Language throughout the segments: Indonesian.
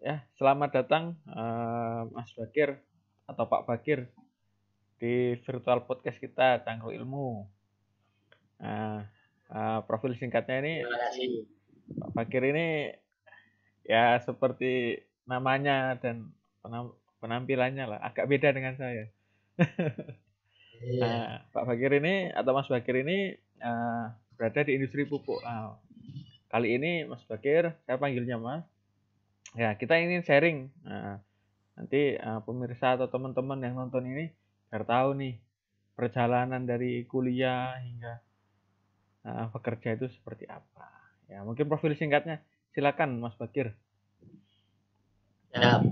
Ya, selamat datang Mas Bakir atau Pak Bakir di virtual podcast kita Cangkru Ilmu. Nah, profil singkatnya ini Terima kasih. Pak Bakir ini ya seperti namanya dan penampilannya lah agak beda dengan saya. Iya. Pak Bakir ini atau Mas Bakir ini berada di industri pupuk. Kali ini Mas Bakir, saya panggilnya Mas. Ya, kita ingin sharing. Nanti pemirsa atau teman-teman yang nonton ini biar tahu nih perjalanan dari kuliah hingga bekerja itu seperti apa. Ya, mungkin profil singkatnya. Silakan Mas Bakir. Ya,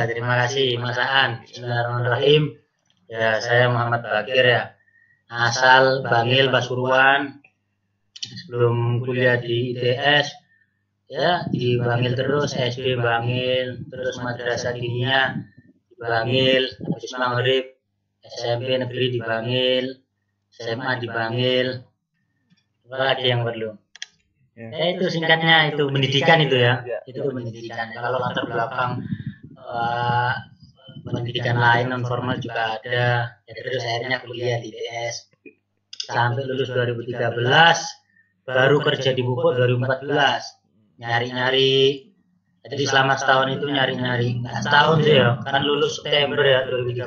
terima kasih Mas Aan. Bismillahirrahmanirrahim. Ya, saya Muhammad Bakir ya. Asal Bangil Pasuruan. Sebelum kuliah di ITS, ya di Bangil terus, SD Bangil, terus Madrasah Diniyah di Bangil, habis Maghrib SMP negeri di Bangil, SMA di Bangil. Apa lagi yang perlu? Ya itu singkatnya itu pendidikan itu ya. Itu pendidikan. Kalau latar belakang pendidikan lain non formal juga ada. Ya, terus akhirnya kuliah di ITS sampai lulus 2013, baru kerja di pupuk 2014. Nyari-nyari. Jadi selama setahun itu nyari-nyari. Nggak setahun sih ya, kan lulus September ya 2013,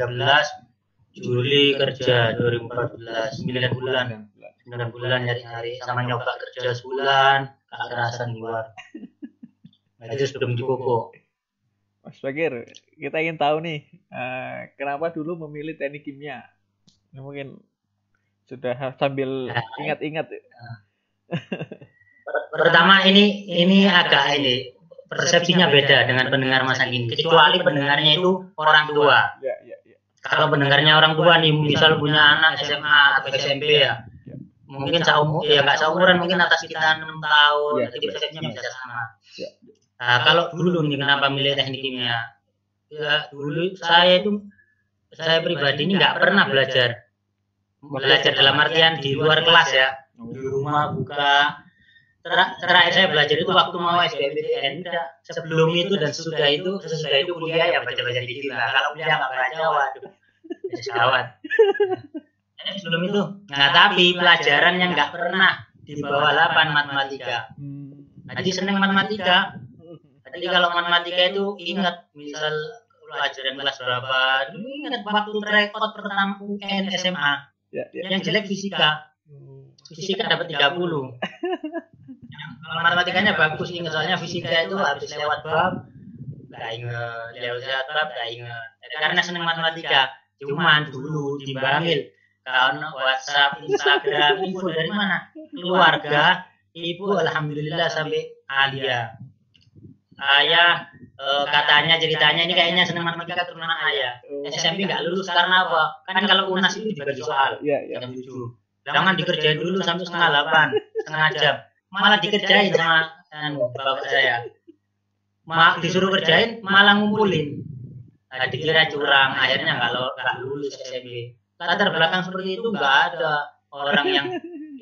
Juli kerja 2014, 9 bulan. 9 bulan nyari-nyari sama nyoba kerja sebulan, gak kerasan keluar. Nah, itu sebelum di pupuk. Mas Bakir, kita ingin tahu nih kenapa dulu memilih teknik kimia. Ini mungkin sudah sambil ingat-ingat. Pertama ini agak ini persepsinya beda dengan pendengar masa kini. Kecuali pendengarnya itu orang tua. Ya. Kalau pendengarnya orang tua nih, misal punya anak SMA atau SMP ya, mungkin nggak seumuran, mungkin atas kita 6 tahun, jadi persepsinya bisa sama. Nah, kalau dulu nih kenapa milih teknik kimia? Ya dulu saya pribadi ini nggak pernah belajar dalam artian di luar kelas ya, di rumah buka. Terakhir saya belajar itu waktu mau SBMPTN. Sebelum itu dan sesudah itu kuliah ya baca-baca dikit lah. Kalau kuliah nggak baca, waduh, gawat. Jadi sebelum itu, nah tapi pelajaran yang nggak pernah di bawah 8 matematika. Jadi seneng matematika. Jadi kalau matematika itu ingat, misal pelajaran kelas berapa, dulu ingat waktu rekod pertama UN SMA, yang jelek fisika dapat 30. Kalau matematikanya bagus ingat, soalnya fisika itu habis lewat bab nggak inget, lewat bab nggak inget. Karena seneng matematika. Cuman dulu di Bangil, karena WhatsApp, Instagram, info dari mana? Keluarga, ibu alhamdulillah sampai alia. Ayah katanya ceritanya ini kayaknya seneng matematika turunan ayah. SMP nggak lulus karena apa? Kan kalau UNAS itu dibagi soal. Jam 7. Jangan dikerjain dulu sampai setengah jam. Malah dikerjain sama bapak saya. Disuruh kerjain malah ngumpulin. Nah, dikira curang, akhirnya nggak lulus SMP. Latar belakang seperti itu nggak ada orang yang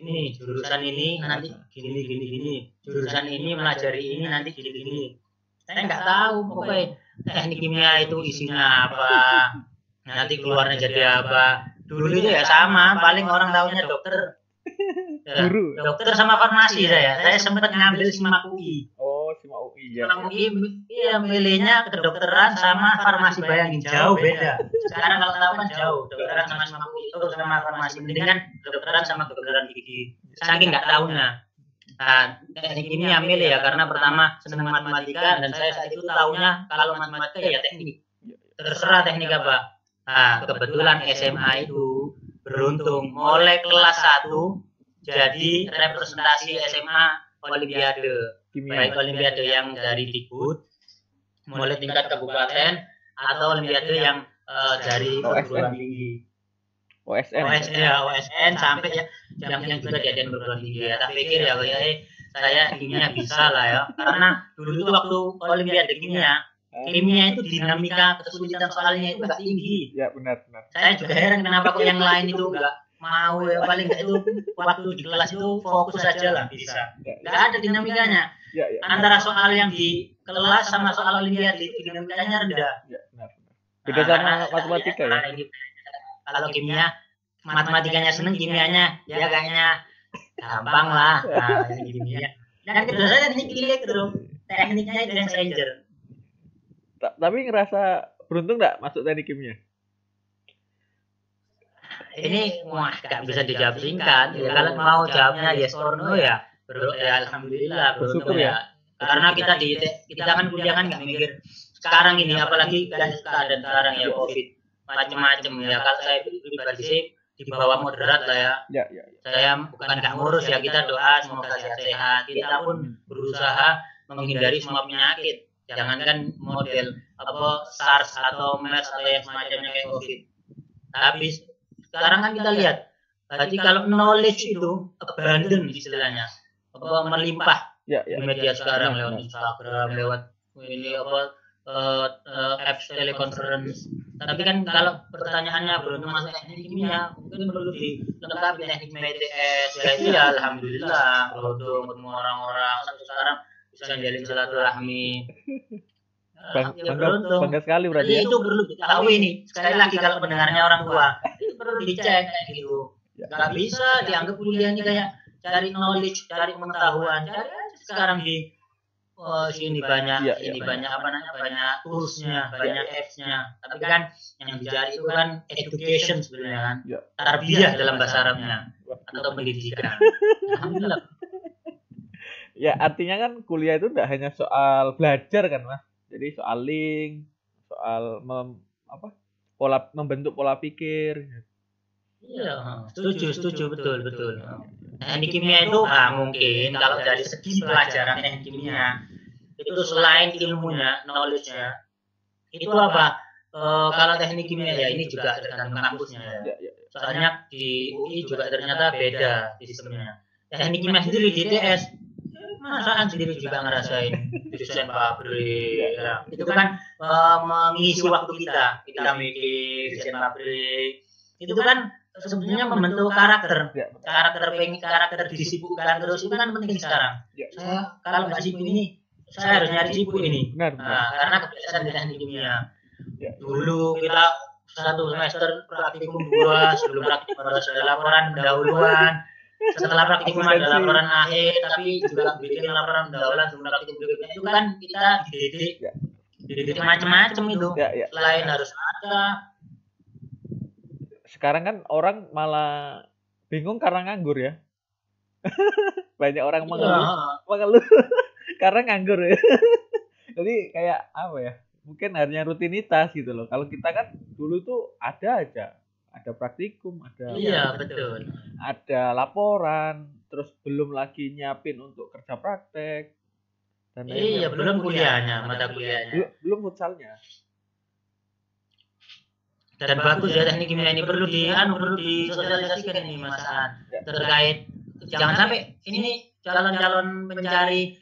ini jurusan ini nanti gini, jurusan ini melajari ini nanti gini. Saya nggak tahu pokoknya teknik kimia itu isinya apa, nanti keluarnya jadi apa. Dulu itu ya sama, paling orang tahunya dokter. Guru. Dokter sama farmasi saya sempat ngambil SIMAK UI. Oh, SIMAK UI ya. SIMAK UI iya milihnya kedokteran sama farmasi, bayangin jauh beda. Sekarang kalau tahu kan jauh, kedokteran sama SIMAK UI itu sama farmasi, mendingan kedokteran sama kedokteran gigi. Saking nggak tahunya. Nah, teknik kimia milih ya karena pertama senang matematika dan saya saat itu tahunya kalau matematika ya teknik. Terserah teknik apa. Nah, kebetulan SMA itu beruntung mulai kelas 1 jadi representasi SMA Olimpiade. Baik Olimpiade yang dari Dikbud mulai tingkat kabupaten atau Olimpiade yang dari perguruan tinggi. OSN sampai ya yang juga diadain perguruan tinggi ya. Tak pikir ya saya kimia bisa lah ya. Karena dulu itu waktu Olimpiade kimia itu dinamika kesulitan soalnya itu nggak tinggi. Ya benar. Saya juga heran kenapa kok yang lain itu nggak mau ya, paling nggak itu waktu di kelas itu fokus aja lah bisa. Nggak ada dinamikanya. Antara soal yang di kelas sama soal olimpiade itu dinamikanya rendah. Ya, benar. Beda sama matematika ya. Kalau kimia, matematikanya seneng, kimianya ya kayaknya gampang lah. Nah, kimia. Dan kedua saya teknik ilek itu, tekniknya itu yang stranger. Tapi ngerasa beruntung nggak masuk teknik kimia? Ini gak bisa dijawab singkat. Ya, kalau mau jawabnya yes or no ya, alhamdulillah beruntung ya. Karena kita kan kuliah kan nggak mikir sekarang ini, apalagi keadaan sekarang ya COVID macam-macam ya. Kalau saya pribadi sih di bawah moderat lah ya. Saya bukan nggak ngurus ya, kita doa semoga sehat-sehat. Kita pun berusaha menghindari semua penyakit. Jangankan model SARS atau MERS atau yang semacamnya kayak COVID. Tapi sekarang kan kita lihat, jadi kalau knowledge itu abundant istilahnya, melimpah di media sekarang lewat Instagram, lewat ini apps teleconference. Tapi kan kalau pertanyaannya beruntung masuk teknik kimia, mungkin perlu dilengkapi teknik MTS. Ya itu ya alhamdulillah beruntung ketemu orang-orang sampai sekarang bisa jalin silaturahmi. Bangga sekali berarti ya. Itu perlu diketahui nih. Sekali lagi kalau pendengarnya orang tua, itu perlu dicek kayak gitu. Gak bisa dianggap kuliah ini kayak cari knowledge, cari pengetahuan. Cari aja sekarang di sini banyak, banyak toolsnya, banyak apps-nya. Tapi kan yang dicari itu kan education sebenarnya kan, tarbiyah dalam bahasa Arabnya atau pendidikan. Alhamdulillah. Ya artinya kan kuliah itu tidak hanya soal belajar kan Mas. Jadi soal link, soal membentuk pola pikir. Iya, setuju, betul. Teknik kimia itu mungkin kalau dari segi pelajaran teknik kimia itu selain ilmunya, knowledge-nya, itu apa? Kalau teknik kimia ya ini juga tergantung kampusnya ya. Soalnya di UI juga ternyata beda sistemnya. Teknik kimia sendiri di ITS, masaan sendiri juga ngerasain desain pabrik. Ya. Itu kan mengisi waktu kita mikir desain pabrik. Itu kan sebenarnya membentuk karakter disibukkan terus, itu kan penting sekarang. Saya kalau nggak sibuk ini, saya harus nyari sibuk ini. Karena kebiasaan di teknik kimia. Dulu kita 1 semester praktikum 2, sebelum praktikum harus ada laporan pendahuluan. Setelah praktikum ada laporan akhir, tapi juga bikin laporan pendahuluan sebelum praktikum berikutnya. Itu kan kita dididik macam-macam itu. Selain harus ada. Sekarang kan orang malah bingung karena nganggur ya. Banyak orang mengeluh karena nganggur ya. Jadi kayak apa ya? Mungkin hanya rutinitas gitu loh. Kalau kita kan dulu tuh ada praktikum, betul. Ada laporan, terus belum lagi nyiapin untuk kerja praktek. Dan belum kuliahnya, mata kuliahnya. Belum futsalnya. Dan bagus ya teknik kimia ini perlu disosialisasikan ini Mas terkait jangan sampai ini calon-calon pencari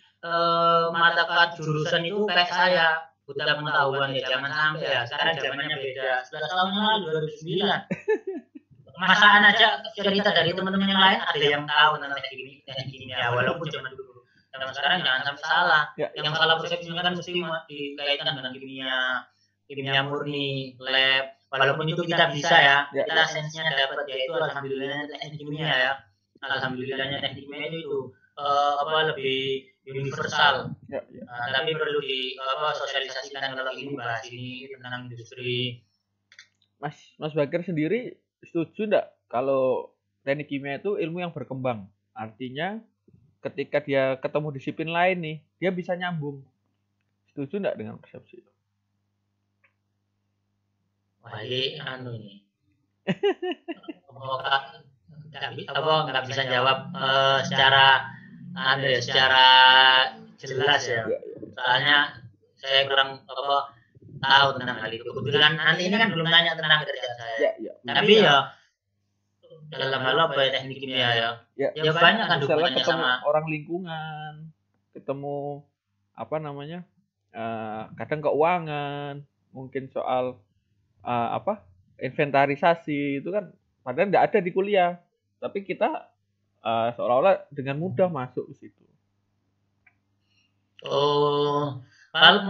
mata kuliah jurusan itu kayak saya buta pengetahuan ya, jangan sampai ya. Sekarang zamannya beda. 11 tahun lalu 2009. Masaan aja cerita dari teman-teman yang lain ada yang tahu tentang teknik kimia walaupun zaman dulu. Zaman sekarang jangan sampai salah. Yang salah persepsinya kan mesti dikaitkan dengan kimia murni, lab. Walaupun itu kita bisa ya, kita sensenya dapat, yaitu alhamdulillahnya teknik kimia ya. Alhamdulillahnya teknik kimia itu lebih universal. Tapi perlu sosialisasikan kalau ini bahas ini tentang industri. Mas Bakir sendiri setuju enggak kalau teknik kimia itu ilmu yang berkembang? Artinya ketika dia ketemu disiplin lain nih, dia bisa nyambung. Setuju enggak dengan persepsi itu? Baik, ini. Nggak bisa jawab secara jelas ya. Soalnya saya kurang tahu tentang hal itu. Kebetulan nanti ini kan belum nanya tentang kerjaan saya. Tapi ya dalam hal teknik kimia ya banyak kan hubungannya sama orang lingkungan, ketemu kadang keuangan, mungkin soal inventarisasi itu kan padahal nggak ada di kuliah, tapi kita seolah-olah dengan mudah masuk ke situ. Oh,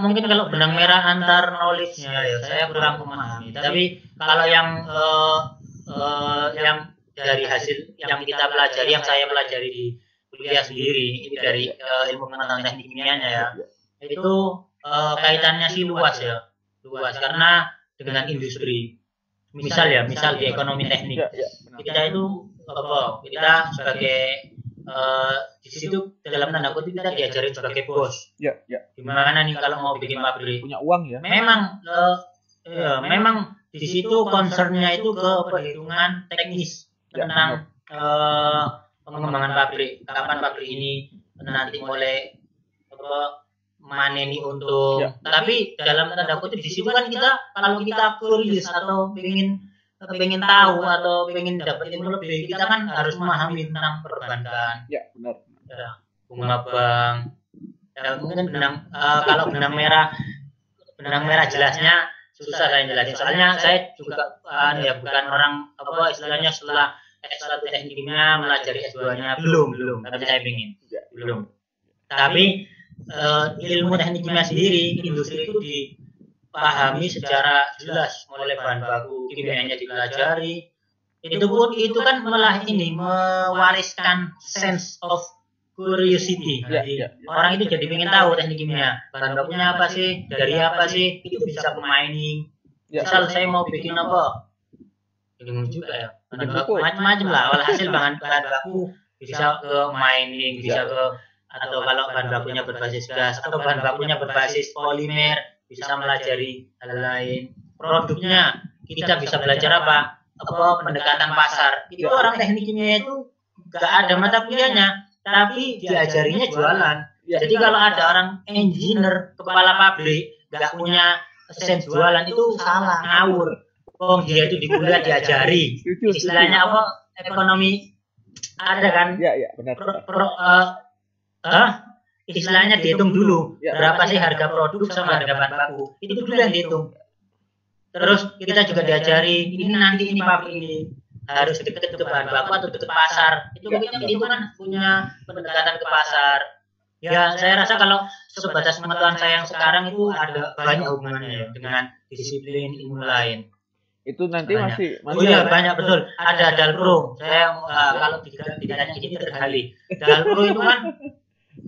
mungkin kalau benang merah antar knowledge-nya ya saya kurang memahami. Tapi kalau yang dari hasil yang kita pelajari, yang saya pelajari di kuliah sendiri, ini dari ilmu pengetahuan teknik kimianya ya, itu kaitannya sih luas ya, luas karena dengan industri. Misal di ekonomi teknik, kita itu kita sebagai di situ dalam tanda kutip kita diajarin sebagai bos. Gimana nih kalau mau bikin pabrik? Punya uang ya? Memang di situ concernnya itu ke perhitungan teknis tentang pengembangan pabrik. Kapan pabrik ini nanti mulai maneni untuk. Tapi dalam tanda kutip di situ kan kita kalau kita curious atau pengen tahu atau pengen dapat ilmu lebih, kita kan harus memahami tentang perbankan. Ya, benar. Ya, bunga bank. Ya, mungkin kalau benang merah jelasnya susah saya jelasin. Soalnya saya juga bukan orang istilahnya setelah S1 teknik kimia melajari S2-nya belum. Tapi saya ingin. Belum. Tapi ilmu teknik kimia sendiri, industri itu dipahami secara jelas, mulai bahan baku kimianya dipelajari. Itu kan malah mewariskan sense of curiosity. Jadi orang itu jadi pengen tahu teknik kimia, bahan bakunya apa sih, dari apa sih, itu bisa ke mining. Misal saya mau bikin apa, bingung juga ya, macam-macam lah. Walhasil bahan baku bisa ke mining, bisa ke, atau kalau bahan bakunya berbasis gas atau bahan bakunya berbasis polimer, bisa melajari hal lain. Produknya kita bisa belajar apa pendekatan pasar. Itu orang teknik kimia itu gak ada mata kuliahnya, tapi diajarinya jualan. Jadi kalau ada orang engineer, kepala pabrik gak punya sense jualan, itu salah, ngawur. Dia itu di kuliah diajari istilahnya apa, ekonomi ada kan? Iya, benar. Istilahnya dihitung dulu berapa sih harga produk sama harga bahan baku, itu dulu yang dihitung. Terus kita juga diajari ini nanti ini pabrik ini harus dekat ke bahan baku atau dekat pasar. Itu kan punya pendekatan ke pasar. Ya saya rasa kalau sebatas pengetahuan saya yang sekarang itu ada banyak hubungannya dengan disiplin ilmu lain. Itu nanti masih iya banyak, betul. Ada Dalpro. Saya kalau ditanya gini tergali. Dalpro itu kan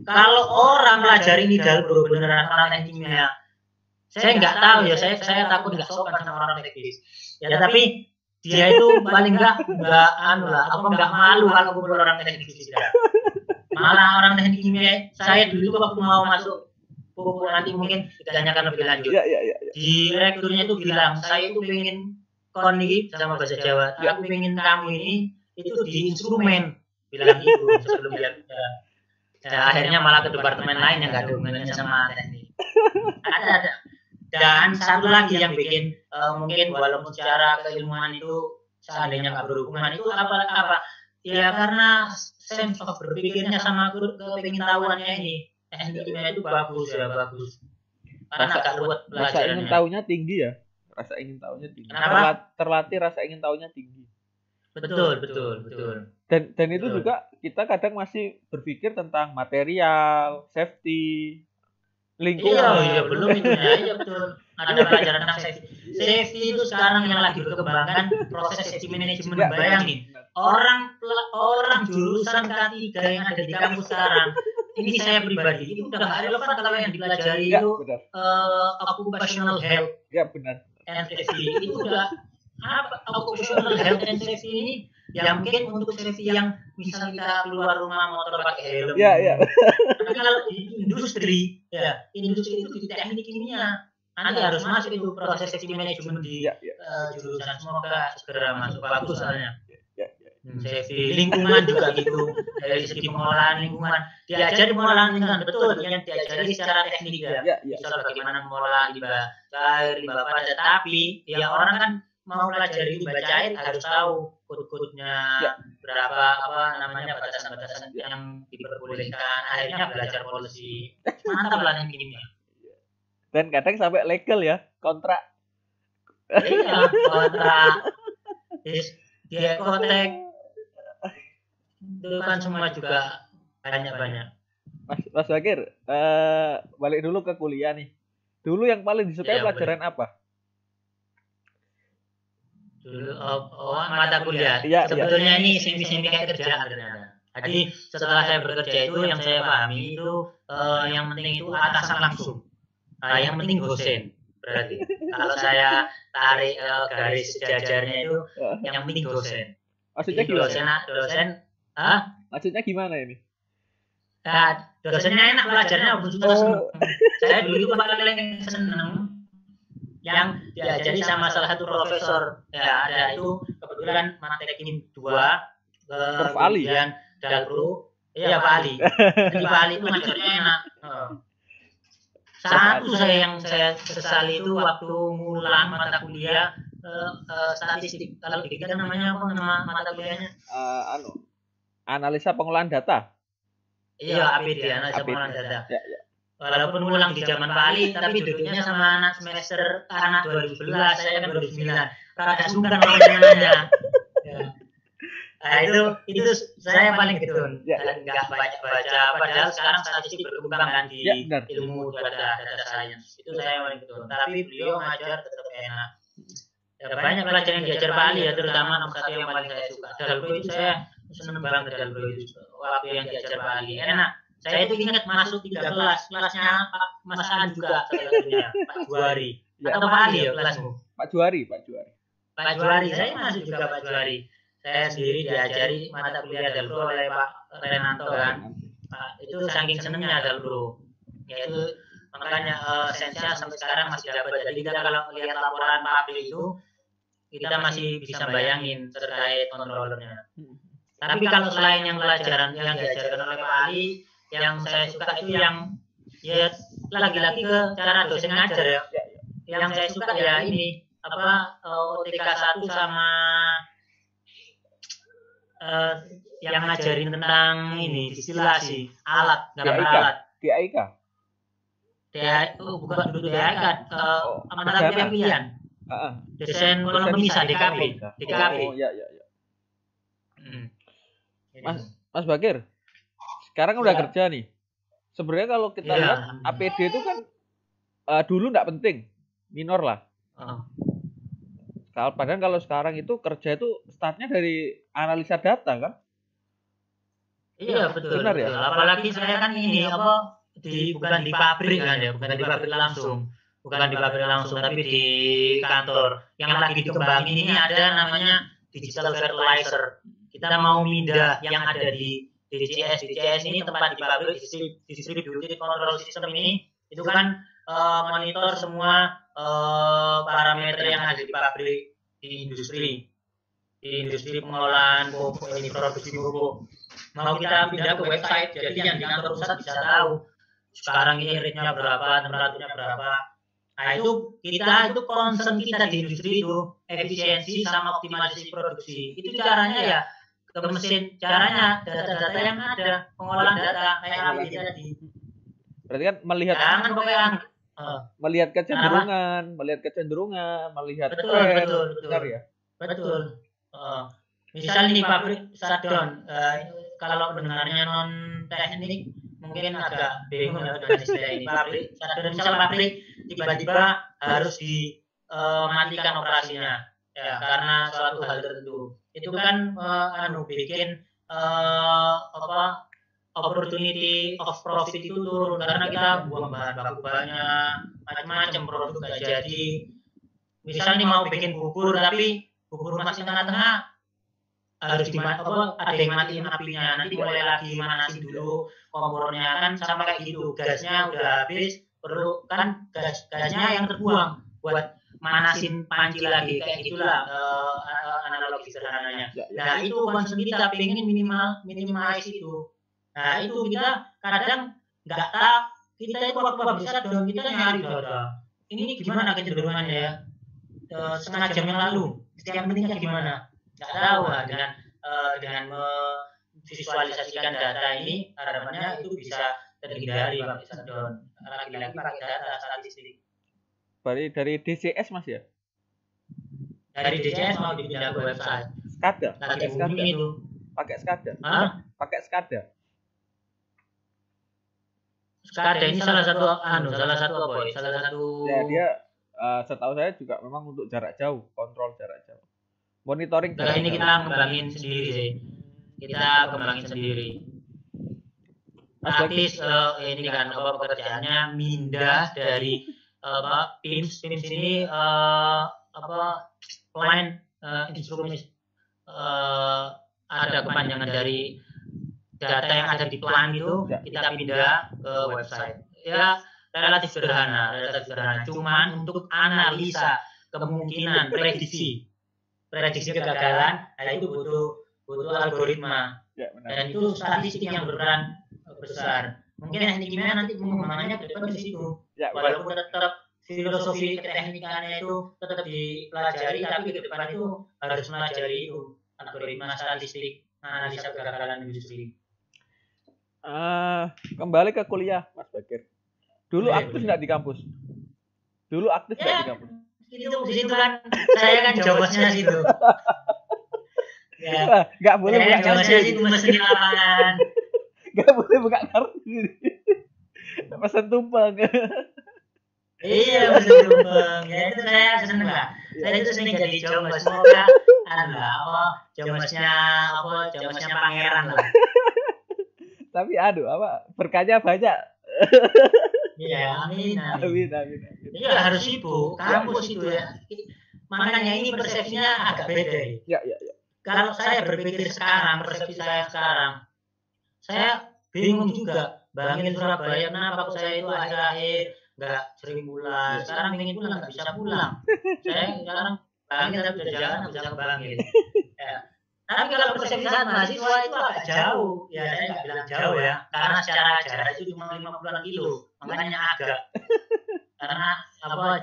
kalau orang pelajari ini Dalpro beneran orang teknik kimia, saya nggak tahu ya, saya takut nggak sopan sama orang teknis. Ya tapi dia itu paling nggak malu kalau kumpul orang teknik fisika. Malah orang teknik kimia, saya dulu waktu mau masuk pupuk nanti mungkin ditanyakan lebih lanjut. Di rekturnya itu bilang, saya itu pengen koni sama bahasa Jawa, aku pengen kamu ini itu di instrumen, bilang gitu sebelum dia. Akhirnya malah ke departemen lain yang nggak ada hubungannya sama teknik. Ada. Dan satu lagi yang bikin mungkin walaupun secara keilmuan itu seandainya nggak berhubungan, itu apa? Ya karena sense of berpikirnya sama kepingin tahuannya ini. Teknik kimia itu bagus. Karena agak ruwet pelajarannya. Rasa ingin tahunya tinggi ya. Terlatih rasa ingin tahunya tinggi. Betul. Dan itu juga kita kadang masih berpikir tentang material, safety, lingkungan. Iya, belum itu ya. Iya betul. Ada pelajaran tentang safety. Safety itu sekarang yang lagi berkembangkan proses safety management. Bayangin, orang jurusan K3 yang ada di kampus sekarang. Ini saya pribadi, itu udah gak relevan kalau yang dipelajari itu occupational health. Ya benar. And safety itu udah occupational health and safety ini ya mungkin untuk safety yang misal kita keluar rumah motor pakai helm. Iya. Tapi kalau di industri itu di teknik kimia nanti harus masuk itu proses safety management di jurusan, semoga segera masuk, bagus soalnya. Safety lingkungan juga gitu, dari segi pengolahan lingkungan diajari pengolahan lingkungan, betul yang diajari secara teknik ya. Misal bagaimana mengolah limbah cair, limbah padat, tapi ya orang kan mau pelajari limbah cair harus tahu kode-kodenya berapa, batasan-batasan yang diperbolehkan. Akhirnya belajar policy, mantap lah yang kimia. Dan kadang sampai legal ya, kontrak. Iya, kontrak. Di ekotek itu kan semua juga banyak. Mas Bakir, balik dulu ke kuliah nih. Dulu yang paling disukai pelajaran apa? Dulu mata kuliah. Sebetulnya ini semi-semi kayak kerjaan ternyata. Jadi setelah saya bekerja itu yang saya pahami itu yang penting itu atasan langsung. Yang penting dosen. Berarti kalau saya tarik garis sejajarnya itu yang penting dosen. Maksudnya gimana? Dosen, maksudnya gimana ini? Nah, dosennya enak belajarnya, juga seneng. Saya dulu itu paling seneng yang diajari sama salah satu profesor. Ya, ada itu kebetulan Matekin 2, kemudian Dalpro. Iya, Pak Ali. Jadi Pak Ali itu ngajarnya enak. Satu yang saya sesali itu waktu ngulang mata kuliah statistik. Kalau di kita namanya apa nama mata kuliahnya? Analisa pengolahan data. Iya, APD, analisa pengolahan data. Ya. Walaupun ngulang di zaman Pak Ali, tapi duduknya sama anak semester anak 2011, saya kan 2009. Rada sungkan namanya. Ya. Nah, itu saya paling gedun. Enggak banyak baca, padahal sekarang statistik berkembang kan di ilmu data science. Itu saya paling gedun. Tapi beliau ngajar tetap enak. Ya, banyak pelajaran yang diajar Pak Ali ya, terutama nomor 1 yang paling saya suka. Dalpro itu saya senang banget Dalpro itu. Waktu yang diajar Pak Ali enak. Saya itu ingat masuk 3 kelasnya Pak Mas Ali juga salah satunya, Pak Juari. Atau Pak Ali ya kelasmu? Pak Juari. Pak Juari, saya masuk juga Pak Juari. Saya sendiri diajari mata kuliah Dalpro oleh Pak Renanto kan. Itu saking senengnya Dalpro. Yaitu makanya sensia sampai sekarang masih dapat. Jadi kita kalau lihat laporan pabrik itu kita masih bisa bayangin terkait controllernya. Tapi kalau selain yang pelajaran yang diajarkan oleh Pak Ali, yang saya suka itu yang ya lagi-lagi ke cara dosen ngajar ya. Yang saya suka ya ini OTK 1 sama yang ngajarin tentang ini distilasi alat, gambar alat. DAIK. Bukan duduk DAIK, mata kuliah pilihan. Desain kolom pemisah DKP. Oh iya. Mas Bakir, sekarang udah kerja nih. Sebenarnya kalau kita lihat APD itu kan dulu nggak penting, minor lah. Padahal kalau sekarang itu kerja itu startnya dari analisa data kan? Iya betul. Benar ya. Apalagi saya kan ini bukan di pabrik kan ya, bukan di pabrik langsung, tapi di kantor. Yang lagi dikembangin ini ada namanya digital fertilizer. Kita mau mindah yang ada di DCS ini tempat di pabrik, distributed control system ini itu kan monitor semua parameter yang ada di pabrik, di industri pengolahan pupuk, ini produksi pupuk. Mau kita pindah ke website, jadi yang di kantor pusat bisa tahu sekarang ini rate-nya berapa, temperaturnya berapa. Nah itu concern kita di industri itu efisiensi sama optimalisasi produksi. Itu caranya ya ke mesin, caranya data-data yang ada, pengolahan data kayak APD tadi. Berarti kan melihat melihat kecenderungan, melihat betul. Benar ya? Betul. Misal nih pabrik shutdown, kalau pendengarnya non teknik mungkin agak bingung dengan istilah ini. Pabrik shutdown, misal pabrik tiba-tiba harus dimatikan operasinya ya karena suatu hal tertentu. Itu kan bikin opportunity of profit itu turun karena kita buang bahan baku banyak, macam-macam produk nggak jadi. Misalnya mau bikin bubur tapi bubur masih tengah-tengah harus ada yang matiin apinya, nanti mulai lagi manasin dulu kompornya kan sama kayak gitu. Gasnya udah habis, perlu kan gasnya yang terbuang buat manasin panci lagi kayak gitulah analogi sederhananya. Nah itu concern kita pengen minimalis itu. Nah itu kita kadang nggak tahu, kita itu waktu bisa dong kita nyari data. Ini gimana kecenderungannya ya? Setengah jam yang lalu, setiap menitnya gimana? Nggak tahu lah dengan memvisualisasikan data ini harapannya itu bisa terhindari pakai shutdown. Lagi-lagi pakai data statistik. Dari DCS Mas ya? Dari DCS mau dipindah ke website. SCADA. Pakai SCADA itu. Pakai SCADA. Hah? Pakai SCADA. Skada ini salah satu apa ya? Salah satu Ya dia setahu saya juga memang untuk jarak jauh, kontrol jarak jauh. Monitoring Nah, jarak ini jauh. kita kembangin sendiri sih. Kita kembangin sendiri. Praktis ini kan apa pekerjaannya mindah dari apa PIMS ini apa line instrumen ada kepanjangan dari data yang ada di plan itu kita pindah ke website. Ya relatif sederhana. Cuman untuk analisa kemungkinan prediksi kegagalan, nah itu butuh algoritma. Ya, benar. Dan itu statistik yang berperan besar. Mungkin teknik kimia nanti pengembangannya ke depan di situ. Ya, walaupun tetap filosofi keteknikannya itu tetap dipelajari, tapi ke depan itu harus pelajari itu algoritma statistik analisa kegagalan industri. Kembali ke kuliah, Mas Bakir. Dulu aktif nggak di kampus? Dulu aktif nggak di kampus? Itu di situ kan saya kan jobosnya situ. Ya, nggak boleh buka jobosnya situ mesin lapangan. Nggak boleh buka kartu. Pesan tumpeng. Iya, pesan tumpeng. Ya itu saya seneng lah. Saya itu seneng jadi jobos. Semoga jobosnya pangeran lah. Tapi berkahnya banyak. Iya, amin. Amin. Iya harus sibuk, kampus itu ya. Makanya ini persepsinya agak beda. Ya. Kalau saya berpikir sekarang, persepsi saya sekarang, saya bingung juga. Bangil Surabaya, kenapa kok saya itu akhir-akhir nggak sering pulang. Sekarang ingin pulang nggak bisa pulang. Saya sekarang Bangil tapi udah jalan nggak bisa ke Bangil. Ya. Tapi kalau persepsi saat mahasiswa itu agak jauh, ya saya nggak bilang jauh ya, karena secara jarak itu cuma 50 kilo, makanya agak. Karena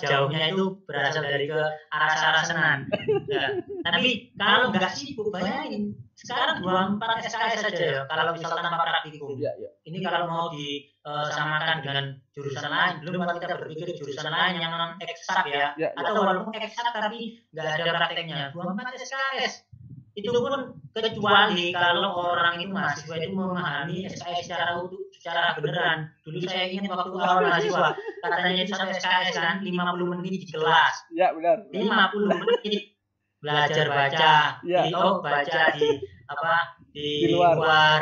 jauhnya itu berasal dari ke arah Senan. Ya. Tapi kalau nggak sibuk, bayangin sekarang 24 SKS saja ya, kalau misal tanpa praktikum. Ya. Ini kalau mau disamakan dengan jurusan lain, belum kita berpikir jurusan lain yang non eksak ya, atau walaupun eksak tapi nggak ada prakteknya, 24 SKS. Itu pun kecuali kalau orang itu mahasiswa itu memahami SKS secara utuh, secara beneran. Dulu saya ingat waktu awal mahasiswa, katanya itu satu SKS kan 50 menit di kelas. Ya, benar. 50 menit belajar baca, baca di luar.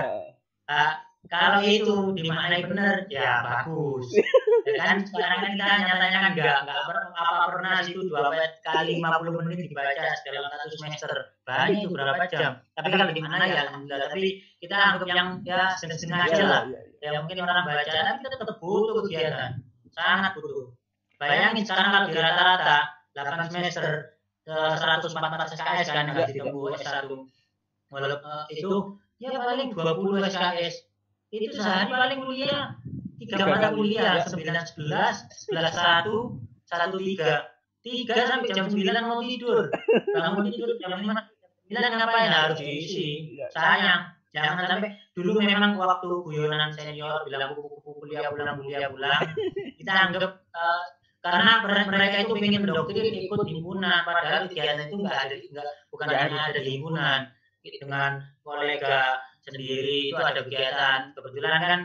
Kalau itu dimaknai benar, ya bagus. Ya kan sekarang kan kita nyatanya kan nggak pernah itu 2 kali 50 menit dibaca dalam 1 semester. Banyak itu berapa jam. Tapi kalau di mana ya alhamdulillah. Tapi kita anggap yang ya setengah aja lah. Ya mungkin orang baca tapi kita tetap butuh kegiatan. Sangat butuh. Bayangin sekarang kalau di rata-rata 8 semester 144 SKS kan nggak ditunggu S1. Walaupun itu ya paling 20 SKS. Itu sehari paling kuliah 3 mata kuliah 9-11, 11-1, 1-3 sampai jam 9 mau tidur. Bangun tidur jam 5 ngapain harus diisi. Sayang, jangan sampai dulu memang waktu guyonan senior bilang kupu-kupu kuliah pulang. Kita anggap karena mereka itu ingin mendoktrin ikut himpunan, padahal kegiatan itu bukan hanya ada di himpunan. Dengan kolega sendiri itu ada kegiatan. Kebetulan kan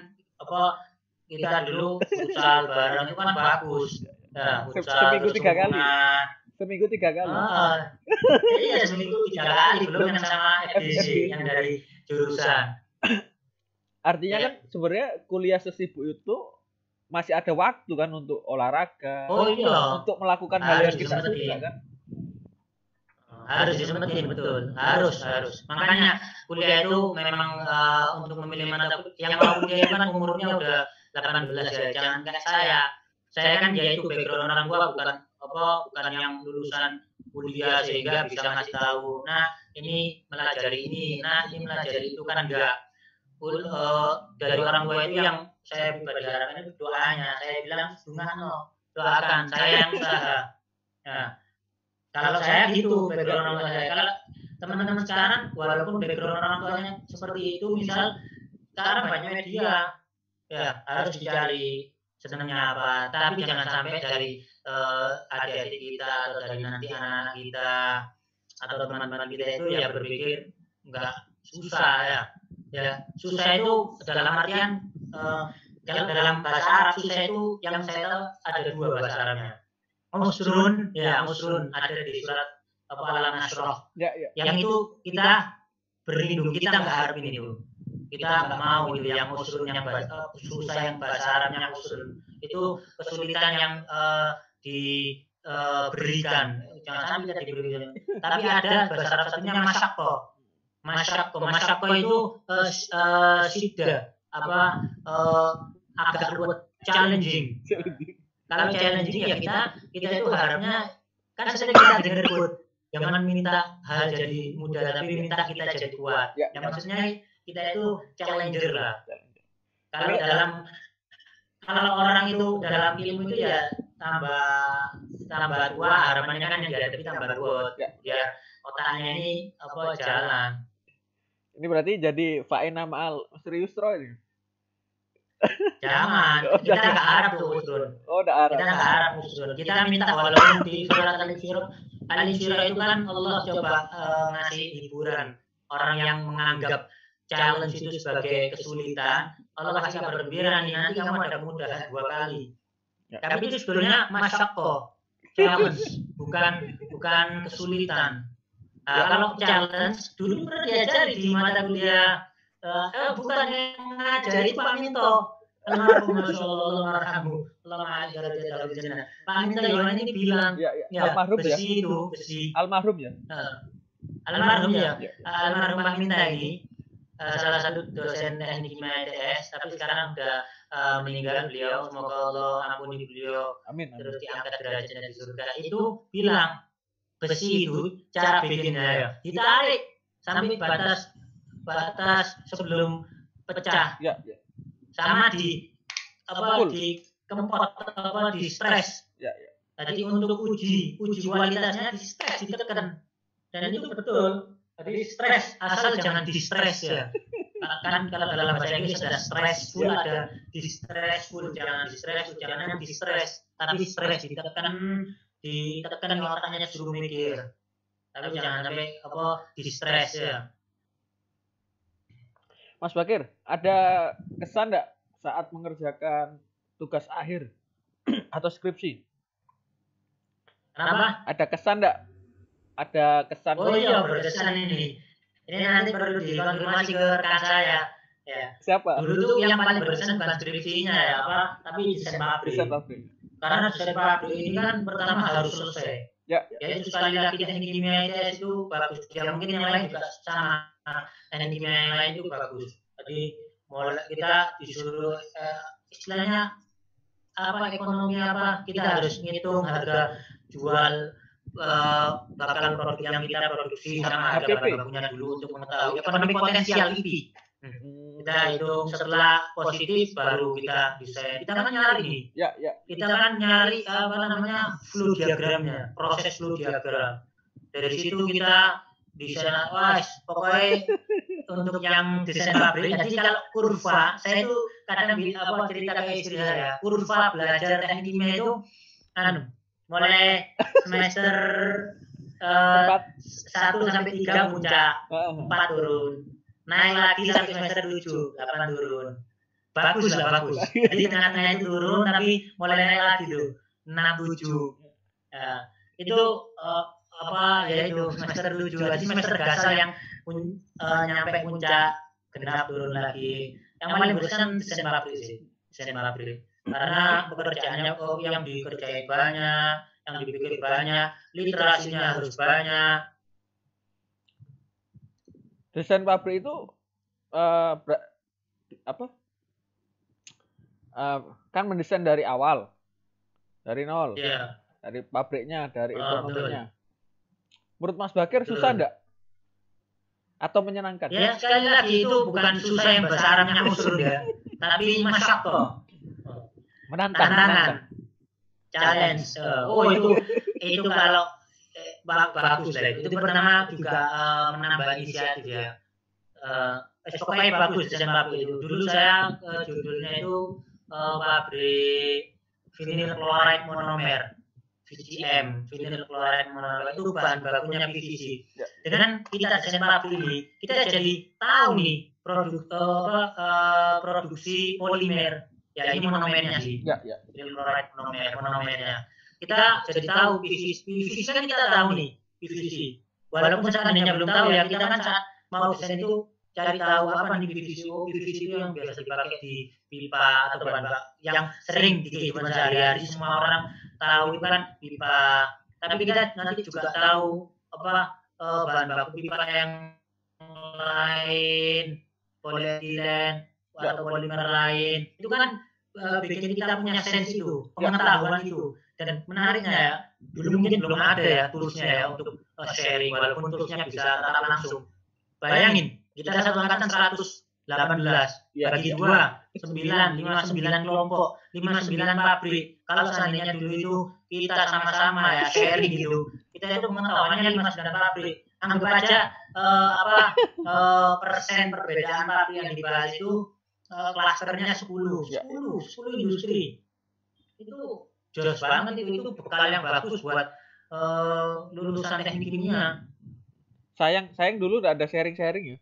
kita dulu futsal bareng itu kan bagus. Nah, futsal seminggu 3 kali. Seminggu 3 kali. Iya, seminggu 3 kali, belum yang sama FDC yang dari jurusan. Artinya kan sebenarnya kuliah sesibuk itu masih ada waktu kan untuk olahraga. Oh iya. Untuk melakukan hal yang kita suka kan. Harus disempetin, betul. Harus. Makanya kuliah itu memang untuk memilih mata yang mau kuliah kan umurnya udah 18 ya. Jangan kayak saya. Saya kan ya itu background orang tua bukan yang lulusan kuliah sehingga bisa ngasih tahu. Nah, ini melajari ini. Nah, ini melajari itu kan enggak. Dari orang tua itu yang saya pribadi harapkan itu doanya. Saya bilang doakan saya yang usaha. Nah, kalau saya gitu background orang tua saya. Kalau teman-teman sekarang walaupun background orang tuanya seperti itu, misal sekarang banyak media, ya harus dicari senangnya apa. Tapi jangan sampai dari adik-adik kita atau dari nanti anak-anak kita atau teman-teman kita itu ya berpikir nggak susah ya. Ya susah itu dalam artian Kalau dalam bahasa Arab susah itu yang saya tahu ada 2 bahasa Arabnya. Usrun, ya usrun ada di surat apa Al-Nasrah. Ya, ya. Yang itu kita berlindung, kita nggak harapin itu. Kita nggak mau itu yang usrun yang susah yang bahasa Arabnya usrun. Itu kesulitan yang diberikan. Jangan sampai tidak diberikan. Tapi ada bahasa Arab satunya masyakko. Masyakko itu sida apa agak ruwet, challenging. Kalau challenging ya kita itu harapnya kan sering kita dengar quote, jangan minta hal jadi mudah tapi minta kita jadi kuat. Ya, yang maksudnya kita itu challenger lah. Kalau orang itu dalam ilmu itu ya tambah tua, harapannya kan yang dihadapi tambah kuat. Ya otaknya ini apa jalan. Ini berarti jadi fa'ina ma'al serius ini. Jangan, kita nggak harap tuh usrun. Oh, udah harap. Kita nggak harap usrun. Kita minta walaupun di surat Al-Insyirah itu kan Allah coba ngasih hiburan. Orang yang menganggap challenge itu sebagai kesulitan, Allah kasih kabar gembira nih, nanti kamu ada kemudahan 2 kali. Ya. Tapi itu sebenarnya masyakko, challenge, bukan kesulitan. Kalau challenge dulu pernah diajari di mata kuliah. Bukan yang mengajari Pak Minto. Almarhum Pak Minto Yohan ini bilang, almarhum ya. Besi. Almarhum ya. Almarhum ya. Almarhum Pak Minto ini salah satu dosen teknik kimia ITS, tapi sekarang sudah meninggal beliau. Semoga Allah ampuni beliau. Amin. Terus diangkat derajatnya di surga. Itu bilang besi itu cara bikinnya ditarik sampai batas sebelum pecah. Ya. Sama di kempot di stres. Ya. Tadi untuk uji kualitasnya di stres, ditekan. Dan itu betul. Tadi stres, asal jangan di stres ya. Kan kalau dalam bahasa Inggris ada stressful, ada distressful, jangan distress, jangan distres. Tapi stres ditekan otaknya suruh mikir. Tapi jangan sampai distres ya. Mas Bakir, ada kesan enggak saat mengerjakan tugas akhir atau skripsi? Kenapa? Ada kesan enggak? Ada kesan? Oh iya, berkesan ini. Ini nanti perlu dikonfirmasi ke rekan saya. Ya. Siapa? Dulu tuh yang paling berkesan bukan skripsinya ya, tapi desain pabrik. Karena desain pabrik ini kan pertama harus selesai. Ya. Itu sekali lagi teknik kimia ITS itu bagus. Ya mungkin yang lain juga sama. Teknik kimia yang lain itu bagus. Jadi mulai kita disuruh istilahnya ekonomi kita harus ngitung harga jual bakal produk yang kita produksi sama harga bakunya dulu untuk mengetahui ekonomi potensial IP. Kita hitung setelah positif baru kita desain. Kita kan nyari ya. Kita kan nyari flow diagramnya, proses flow diagram. Dari situ kita desain pokoknya untuk yang desain pabrik. Jadi kalau kurva, saya itu kadang cerita ke istri saya, kurva belajar teknik kimia itu mulai semester 1 sampai 3 puncak, 4 turun. Naik lagi sampai semester 7, 8 turun. Bagus. Jadi tengah-tengah itu turun, tapi mulai naik lagi tuh, 6, 7. Itu yaitu semester 7. Jadi semester gasal yang nyampe puncak, genap turun lagi. Yang paling berkesan desain pabrik. Karena pekerjaannya yang dikerjain banyak, yang dipikir banyak, literasinya harus banyak. Desain pabrik itu kan mendesain dari awal, dari nol, dari pabriknya, dari ekonominya. Menurut Mas Bakir susah enggak? Atau menyenangkan? Ya sekali lagi itu bukan susah yang bahasa Arabnya usul ya, tapi masyakko. Menantang. Challenge. Itu kalau bagus lah. Itu pertama juga menambah inisiatif ya. Pokoknya bagus desain pabrik itu. Dulu saya judulnya itu pabrik vinyl chloride monomer. VCM, vinyl chloride monomer, itu bahan bakunya PVC. Dengan kita desain pabrik ini, kita jadi tahu nih produksi polimer ya ini monomernya sih. Ya, ya. Vinyl chloride monomernya. Kita jadi tahu PVC kan kita tahu nih PVC. Walaupun seandainya belum tahu ya, kita kan saat mau desain itu cari tahu apa nih PVC. PVC itu yang biasa dipakai di pipa atau bahan baku yang sering di kehidupan sehari-hari semua orang tahu itu kan pipa. Tapi kita nanti juga tahu apa bahan baku pipa yang lain, polietilen atau polimer lain. Itu kan bikin kita punya sensi itu, pengetahuan itu. Dan menariknya ya, dulu mungkin belum ada ya toolsnya ya untuk sharing, walaupun toolsnya bisa tatap langsung. Bayangin, kita satu angkatan 118, bagi 2, 59 kelompok, 59 pabrik. Kalau seandainya dulu itu kita sama-sama ya sharing gitu, kita itu pengetahuannya 59 pabrik. Anggap aja persen perbedaan pabrik yang dibahas itu klasternya 10 industri. Itu jelas banget itu bekal yang bagus buat lulusan teknik kimia. Sayang dulu udah ada sharing ya.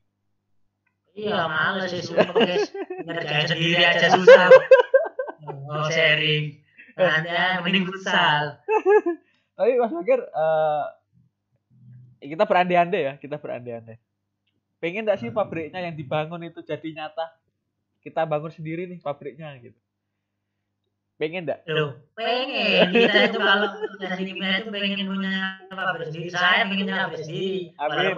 Iya, males sih guys. Ngerjain sendiri aja susah. Mau sharing. Nah, mending futsal. Tapi Mas Bakir, kita berandai-andai. Pengen nggak sih pabriknya yang dibangun itu jadi nyata? Kita bangun sendiri nih pabriknya gitu. Pengen enggak? Loh, pengen. Kita itu kalau teknik kimia itu pengen punya pabrik sendiri. Saya pengen punya pabrik sendiri. Amin.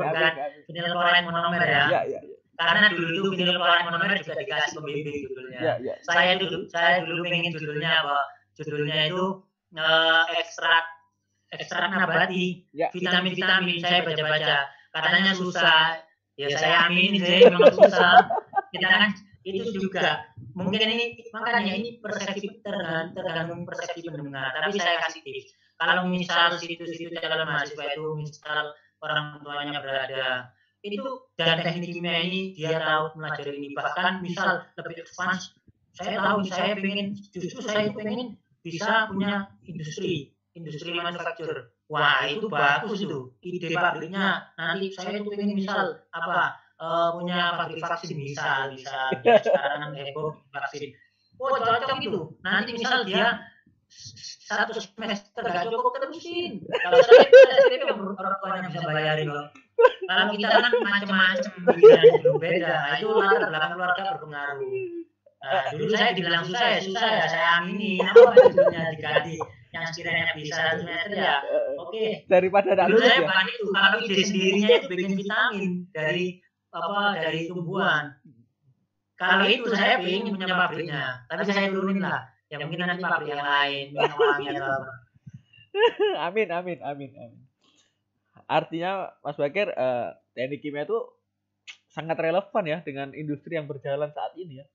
Vinyl chloride monomer ya. Iya. Karena dulu itu vinyl chloride monomer juga dikasih pembimbing judulnya. Iya. Saya dulu pengen judulnya apa? Judulnya itu ekstrak nabati, vitamin. Saya baca. Katanya susah. Ya saya aminin sih, memang susah. Kita kan itu juga mungkin ini makanya ini persepsi tergantung persepsi pendengar. Tapi saya kasih tips. Kalau misal situs-situs calon mahasiswa itu misal orang tuanya berada itu dan teknik kimia ini dia tahu pelajari ini, bahkan misal lebih advance, saya tahu saya pengen bisa punya industri manufacture. Wah itu bagus itu ide pabriknya. Nanti saya itu pengen misal punya pabrik vaksin misal sekarang heboh vaksin. Oh cocok itu. Nanti misal dia 1 semester gak cukup terusin. Kalau saya orang tuanya bisa bayarin kok. Kalau kita kan macam-macam pikirannya belum beda. Nah, itu latar belakang keluarga berpengaruh. Nah, dulu saya dibilang susah ya saya amini. Apa judulnya diganti yang sekiranya bisa 1 semester ya. Oke. Daripada dulu saya bukan itu. Kalau ide sendirinya itu bikin vitamin dari tumbuhan. Kalau itu saya pengen punya pabriknya, tapi saya turunin lah. Ya mungkin nanti pabrik yang lain, wangi atau apa. Amin. Artinya Mas Bakir, teknik kimia itu sangat relevan ya dengan industri yang berjalan saat ini ya.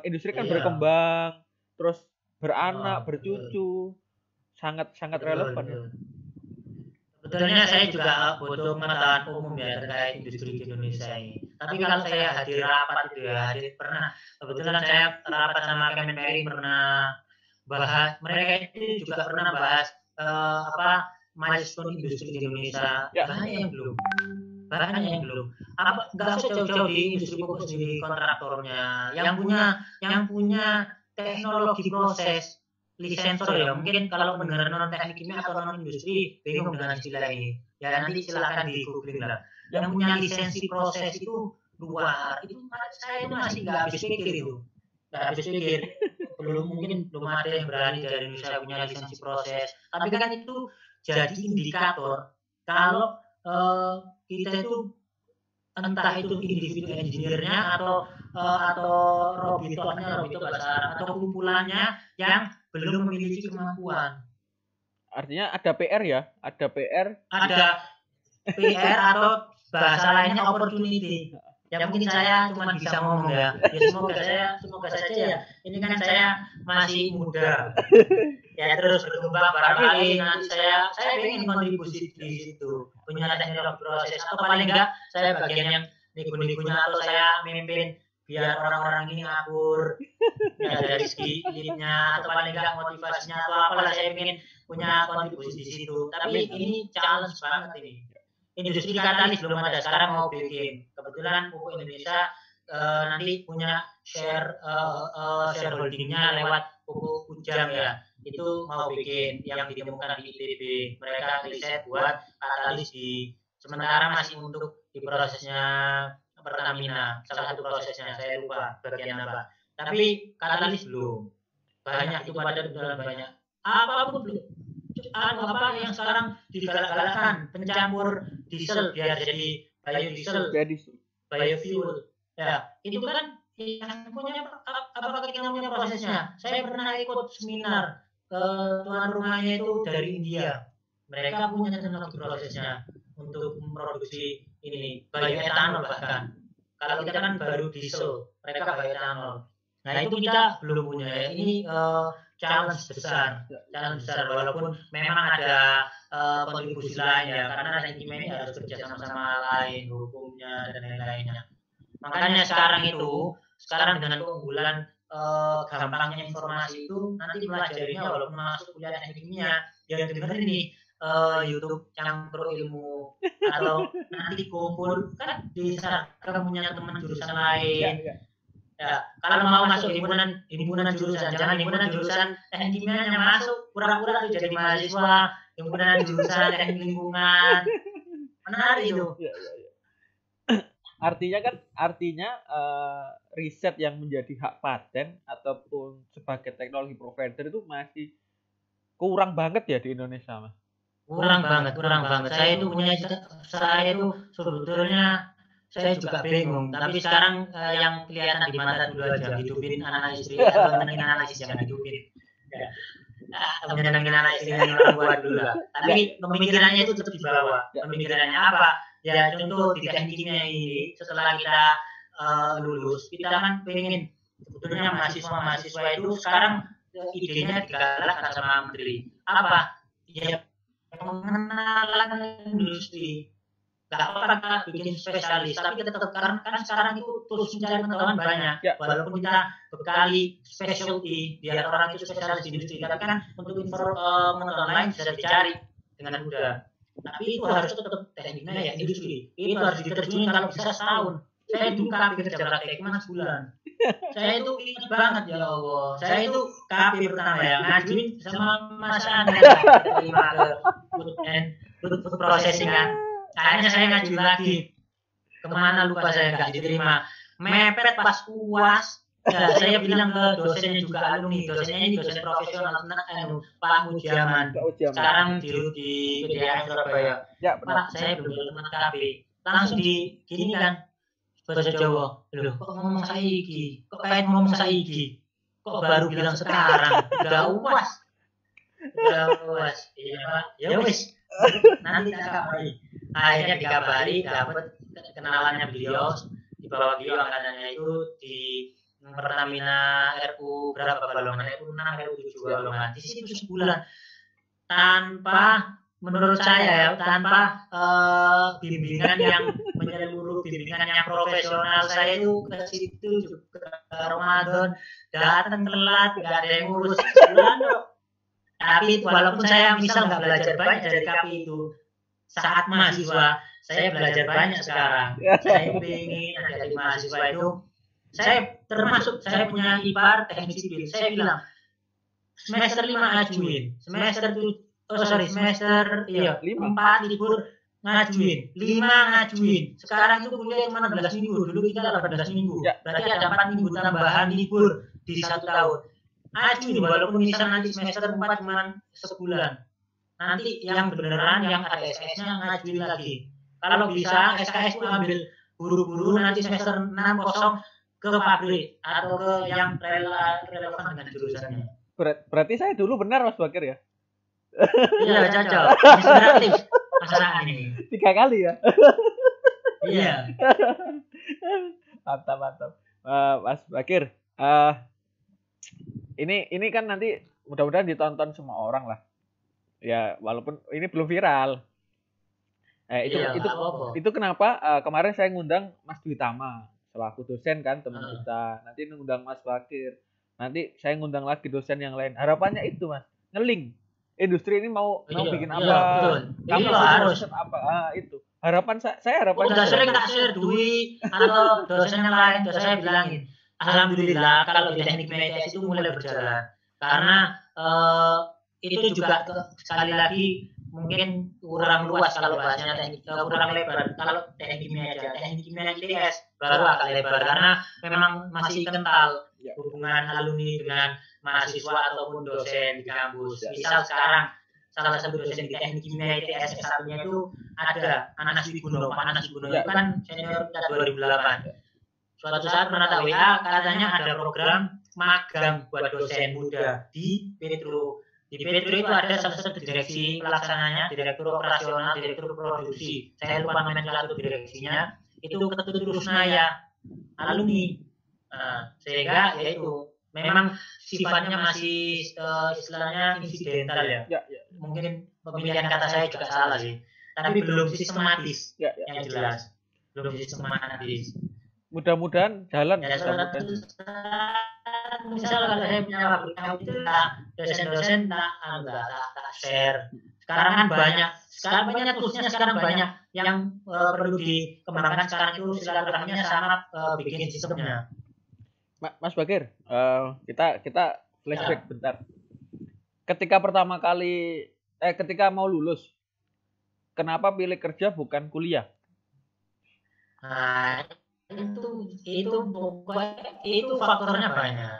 Industri kan berkembang, terus beranak, bercucu, sangat relevan. Betul. Sebetulnya saya juga butuh pengetahuan umum ya terkait industri di Indonesia ini. Tapi kalau saya hadir rapat itu ya, pernah kebetulan saya rapat sama Kemenperi pernah bahas, mereka itu juga pernah bahas milestone industri di Indonesia. Banyak yang belum. Nggak usah jauh-jauh di industri pupuk sendiri kontraktornya, yang punya teknologi proses lisensor ya, mungkin kalau pendengar non teknik kimia atau non industri bingung dengan istilah ini ya, nanti silakan di googling lah. Yang punya lisensi proses itu luar, itu saya itu masih nggak habis pikir belum ada yang berani dari Indonesia punya lisensi proses. Tapi kan itu jadi indikator kalau kita itu entah itu individu engineer-nya atau Robito bahasa atau kumpulannya yang belum memiliki kemampuan. Artinya ada PR ya, ada PR atau bahasa lainnya opportunity. Ya mungkin saya cuma bisa ngomong ya. Semoga saja ya. Ini kan saya masih muda. Ya terus berkembang barangkali nanti saya ingin kontribusi di situ. Punya teknologi proses atau paling enggak saya bagian yang niku-nikunya atau saya memimpin biar orang-orang ini akur ya dari segi lead-nya atau paling enggak motivasinya atau apalah, saya ingin punya kontribusi di situ. Tapi ini challenge banget ini. Industri katalis belum ada, sekarang mau bikin. Kebetulan pupuk Indonesia nanti punya shareholdingnya lewat pupuk Kujang ya. Itu mau bikin yang ditemukan di ITB. Mereka riset buat katalis sementara masih untuk di prosesnya Pertamina. Salah satu prosesnya saya lupa bagian apa. Tapi katalis belum. Banyak itu pada banyak. Apapun belum. Apa yang sekarang digalak-galakan pencampur diesel biar jadi biodiesel, biofuel. Ya, itu kan yang punya apakah kita punya prosesnya? Saya pernah ikut seminar ke tuan rumahnya itu dari India. Mereka punya teknologi prosesnya untuk memproduksi ini bioetanol bahkan. Kalau kita kan baru diesel, mereka bioetanol. Nah itu kita belum punya ya. Ini challenge besar walaupun memang ada kontribusi lain ya karena Sentimen ini harus kerja sama lain hukumnya dan lain-lainnya. Makanya sekarang dengan keunggulan gampangnya informasi itu nanti pelajarinya walaupun masuk kuliah teknik kimia yang dengar ini YouTube yang pro ilmu atau nanti kumpul kan bisa punya teman jurusan lain. Ya, kalau mau masuk himpunan jurusan, jangan himpunan jurusan teknik kimia yang masuk pura-pura tuh jadi mahasiswa himpunan jurusan teknik lingkungan. Menarik itu. Artinya riset yang menjadi hak paten ataupun sebagai teknologi provider itu masih kurang banget ya di Indonesia, Mas. Kurang banget. Saya itu sebetulnya saya juga bingung, tapi sekarang yang kelihatan di mata dulu aja, hidupin anak istri, menyenangin anak istri jangan hidupin. Ya. Menyenangin anak istri yang orang tua dulu lah. Tapi pemikirannya itu tetap dibawa. Pemikirannya apa? Ya contoh di teknik kimia ini, setelah kita lulus, kita kan pengen sebetulnya mahasiswa itu sekarang idenya digalakkan sama menteri. Apa? Ya pengenalan industri. Gak apa-apa bikin spesialis, tapi tetap karena kan sekarang itu terus mencari pengetahuan banyak. Walaupun kita bekali specialty biar orang itu spesialis di industri, tapi kan untuk pengetahuan lain bisa dicari dengan mudah. Tapi itu harus tetap tekniknya ya industri. Itu harus diterjunin kalau bisa setahun. Saya duka kerja praktek cuma sebulan. Saya itu ingat banget ya Allah. Saya itu KP pertama ya ngajuin sama Mas Anda terima ke food processing kan. Kayaknya saya ngajuin lagi. Kemana lupa saya nggak diterima. Mepet pas UAS. Ya, saya bilang ke dosennya juga alumni. Dosennya ini dosen profesional Pak Mujaman. Sekarang di PDAM Surabaya. Ya, Pak, saya belum teman KP. Langsung gini kan. Bahasa Jawa. Loh, kok ngomong saiki? Kok kayak ngomong saiki? Kok baru bilang sekarang? Udah UAS. Iya, Pak. Ya wis. Nanti tak kabari. Akhirnya dikabari, dapat kenalannya beliau, dibawa beliau angkatannya itu di Pertamina RU berapa balongan, RU 6, RU 7 balongan. Di situ sebulan tanpa menurut saya ya, tanpa bimbingan yang menyeluruh, bimbingan yang profesional. Saya itu ke situ juga Ramadan datang telat, nggak ada yang ngurus sebulan kok. Tapi walaupun saya misal nggak belajar banyak dari KPI itu, saat mahasiswa saya belajar banyak sekarang. Saya ingin ada di mahasiswa itu. Saya termasuk saya punya ipar teknik sipil. Saya bilang semester 5 ajuin, semester 4 libur ngajuin, 5 ngajuin. Sekarang itu kuliah cuma 16 minggu, dulu kita 18 minggu. Berarti ada 4 minggu tambahan libur di 1 tahun. Ajuin walaupun misal nanti semester 4 cuma sebulan. Nanti yang beneran yang ada SKS-nya ngajuin lagi. Kalau bisa SKS itu ambil buru-buru nanti semester 6 kosong ke pabrik atau ke yang relevan dengan jurusannya. Berarti saya dulu benar Mas Bakir ya? Iya, cocok. Inspiratif masalah ini. 3 kali ya? Iya. Mantap. Mas Bakir, ini kan nanti mudah-mudahan ditonton semua orang lah. Ya, walaupun ini belum viral. Itu kenapa kemarin saya ngundang Mas Dwi Tama selaku dosen kan teman kita. Nanti ngundang Mas Bakir. Nanti saya ngundang lagi dosen yang lain. Harapannya itu Mas, ngeling. Industri ini mau bikin apa? Betul. Kamu harus apa? Itu. harapan saya harapan udah sering tak share dui atau dosen yang lain, dosen saya bilangin, alhamdulillah kalau di teknik kimia ITS itu mulai berjalan. Karena itu juga sekali lagi mungkin kurang luas kalau bahasanya teknik, kurang lebar kalau teknik kimia aja. Teknik kimia ITS baru agak lebar karena memang masih kental hubungan alumni dengan mahasiswa ataupun dosen di kampus. Misal sekarang salah satu dosen di teknik kimia ITS S1-nya itu ada Anas Wiguno. Pak Anas Wiguno itu kan senior kita 2008. Suatu saat pernah tak WA katanya ada program magang buat dosen muda di Petro. Di Petro itu ada salah satu direksi pelaksananya, direktur operasional, direktur produksi. Saya lupa nomenklatur direksinya. Itu Ketut Rusnaya, alumni. Sehingga yaitu memang sifatnya masih istilahnya insidental ya. Mungkin pemilihan kata saya juga salah sih. Tapi belum sistematis yang jelas. Belum sistematis. Mudah-mudahan jalan. Ya, misal kalau saya punya waktu itu dosen-dosen tak share. Sekarang banyak toolsnya sekarang banyak yang perlu dikembangkan sekarang itu silaturahminya sama bikin sistemnya. Mas Bakir, kita flashback bentar. Ketika pertama kali ketika mau lulus, kenapa pilih kerja bukan kuliah? Nah, itu faktornya banyak.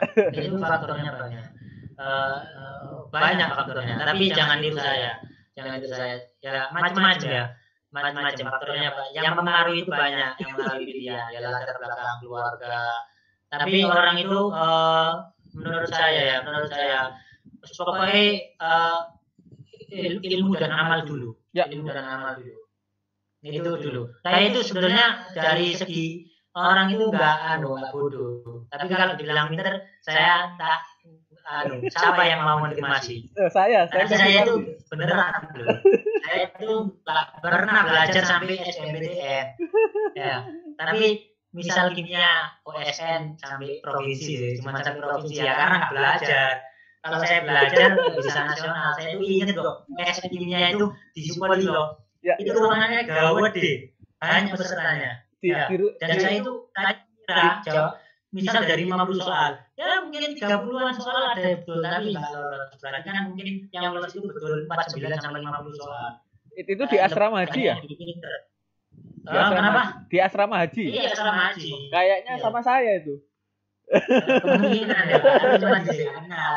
Banyak faktornya. Tapi jangan tiru saya. Ya macam-macam faktornya. Yang mempengaruhi itu banyak. Yang mempengaruhi pilihan. Ya latar belakang keluarga. Tapi orang itu menurut saya pokoknya ilmu dan amal dulu. Itu dulu. Saya itu sebenarnya dari segi orang itu enggak bodoh. Tapi kalau dibilang pintar, saya tak siapa yang mau menikmati? Saya itu beneran loh. Saya itu pernah belajar sampai SNMPTN. Ya. Tapi misal kimia OSN sampai provinsi, cuma sampai provinsi ya karena nggak belajar. Kalau saya belajar bisa nasional, saya itu ingat kok SN kimia itu di Supoli loh. Itu ruangannya gawat deh, banyak pesertanya. Ya. Dan saya itu kira jawab misal dari 50 soal, ya mungkin 30-an soal ada betul, tapi nggak lolos. Berarti kan mungkin yang lolos itu betul 49 sampai 50 soal. Itu di asrama haji ya? Kenapa? Di asrama haji. Iya, asrama haji. Kayaknya sama saya itu. Kemungkinan ya, cuma dikenal.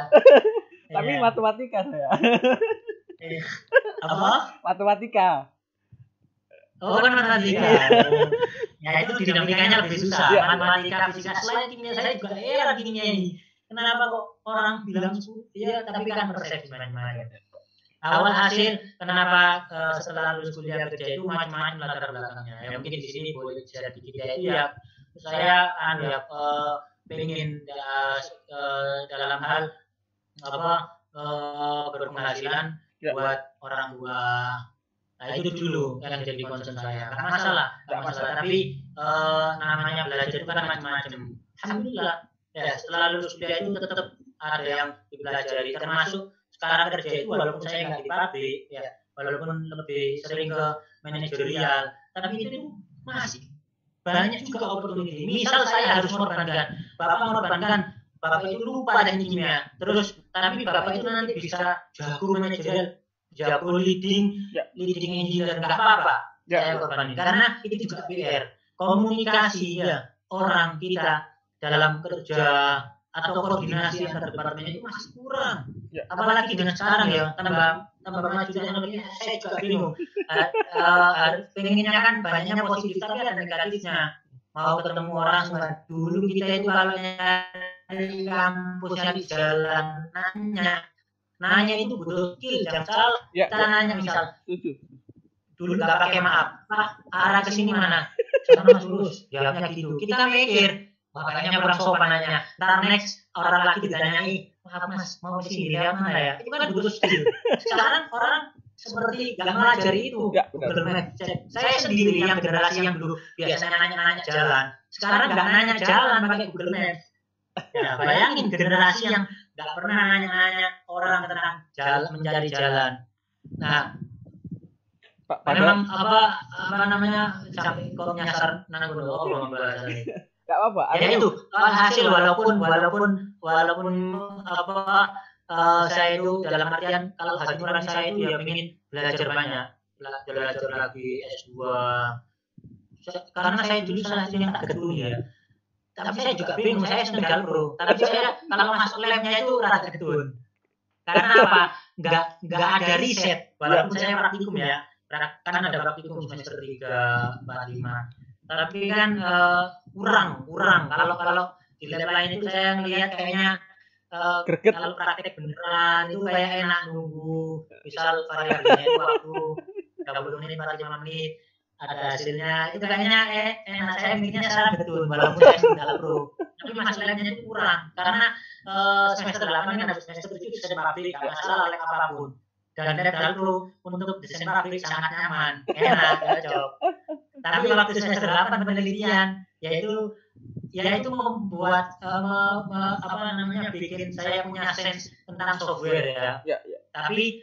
Tapi matematika saya. Apa? Matematika. Oh kan matematika. Ya itu dinamikanya lebih susah. Matematika, fisika, selain kimia saya juga heran kimia ini. Kenapa kok orang bilang ya tapi kan persepsi macam-macam. Awal hasil kenapa setelah lulus kuliah kerja itu macam-macam latar belakangnya. Ya mungkin di sini boleh bisa dikit ya itu ya. Saya pengen dalam hal berpenghasilan buat orang tua. Nah itu dulu yang jadi concern saya. Nggak masalah. Tapi namanya belajar itu kan macam-macam. Alhamdulillah. Ya setelah lulus kuliah itu tetap ada yang dipelajari. Termasuk sekarang kerja itu walaupun saya nggak di pabrik, ya walaupun lebih sering ke manajerial, tapi itu masih banyak juga opportunity. Misal saya harus mengorbankan, bapak itu lupa teknik kimia, terus tapi bapak itu nanti bisa jago manajerial, jago leading engineer, nggak apa-apa. Saya korbanin karena itu juga PR, komunikasi ya orang kita dalam kerja atau koordinasi antar departemen itu masih kurang. Apalagi dengan sekarang ya tambah maju teknologi, saya juga bingung. Pengennya kan banyaknya positif tapi ada negatifnya. Mau ketemu orang dulu kita itu kalau dari kampus di jalan nanya itu butuh skill, jangan salah. Kita nanya misal dulu nggak pakai maaf, arah ke sini mana? Sana mas lurus, jawabnya gitu. Kita mikir makanya kurang sopan nanya. Ntar next orang lagi ditanyai, maaf mas mau ke sini lihat mana ya? Itu kan butuh skill. Sekarang orang seperti gak melajari itu. Google Maps. Saya sendiri yang generasi yang dulu biasanya nanya jalan. Sekarang gak nanya jalan pakai Google Maps. Ya bayangin generasi yang gak pernah nanya orang tentang jalan, mencari jalan. Nah Memang apa namanya sampai kok nyasar nang ngono apa bahasane. Enggak apa-apa. Ya itu hasil walaupun apa saya itu dalam artian kalau hati nurani saya itu ya ingin belajar banyak, belajar lagi S2. Karena saya dulu salah satu yang tak getuni ya. Tapi saya juga bingung, saya seneng bro. Tapi saya kalau masuk labnya itu rada getun. Karena apa? Enggak ada riset. Walaupun saya praktikum ya. Kan ada praktikum semester 3, 4, 5. Tapi kan kurang. Kalau di lab lain itu saya ngelihat kayaknya kalau praktek beneran itu kayak enak nunggu. Misal variabelnya itu waktu 30 menit, 45 menit. Ada hasilnya, itu kayaknya enak. Saya mikirnya salah betul, walaupun saya sudah bro. Tapi masalahnya itu kurang, karena semester 8 kan habis semester 7 desain pabrik, gak masalah lab apapun. Dan lab Dalpro untuk desain pabrik sangat nyaman, enak, cocok. Tapi waktu semester 8 penelitian, yaitu membuat bikin saya punya sense tentang software ya. Tapi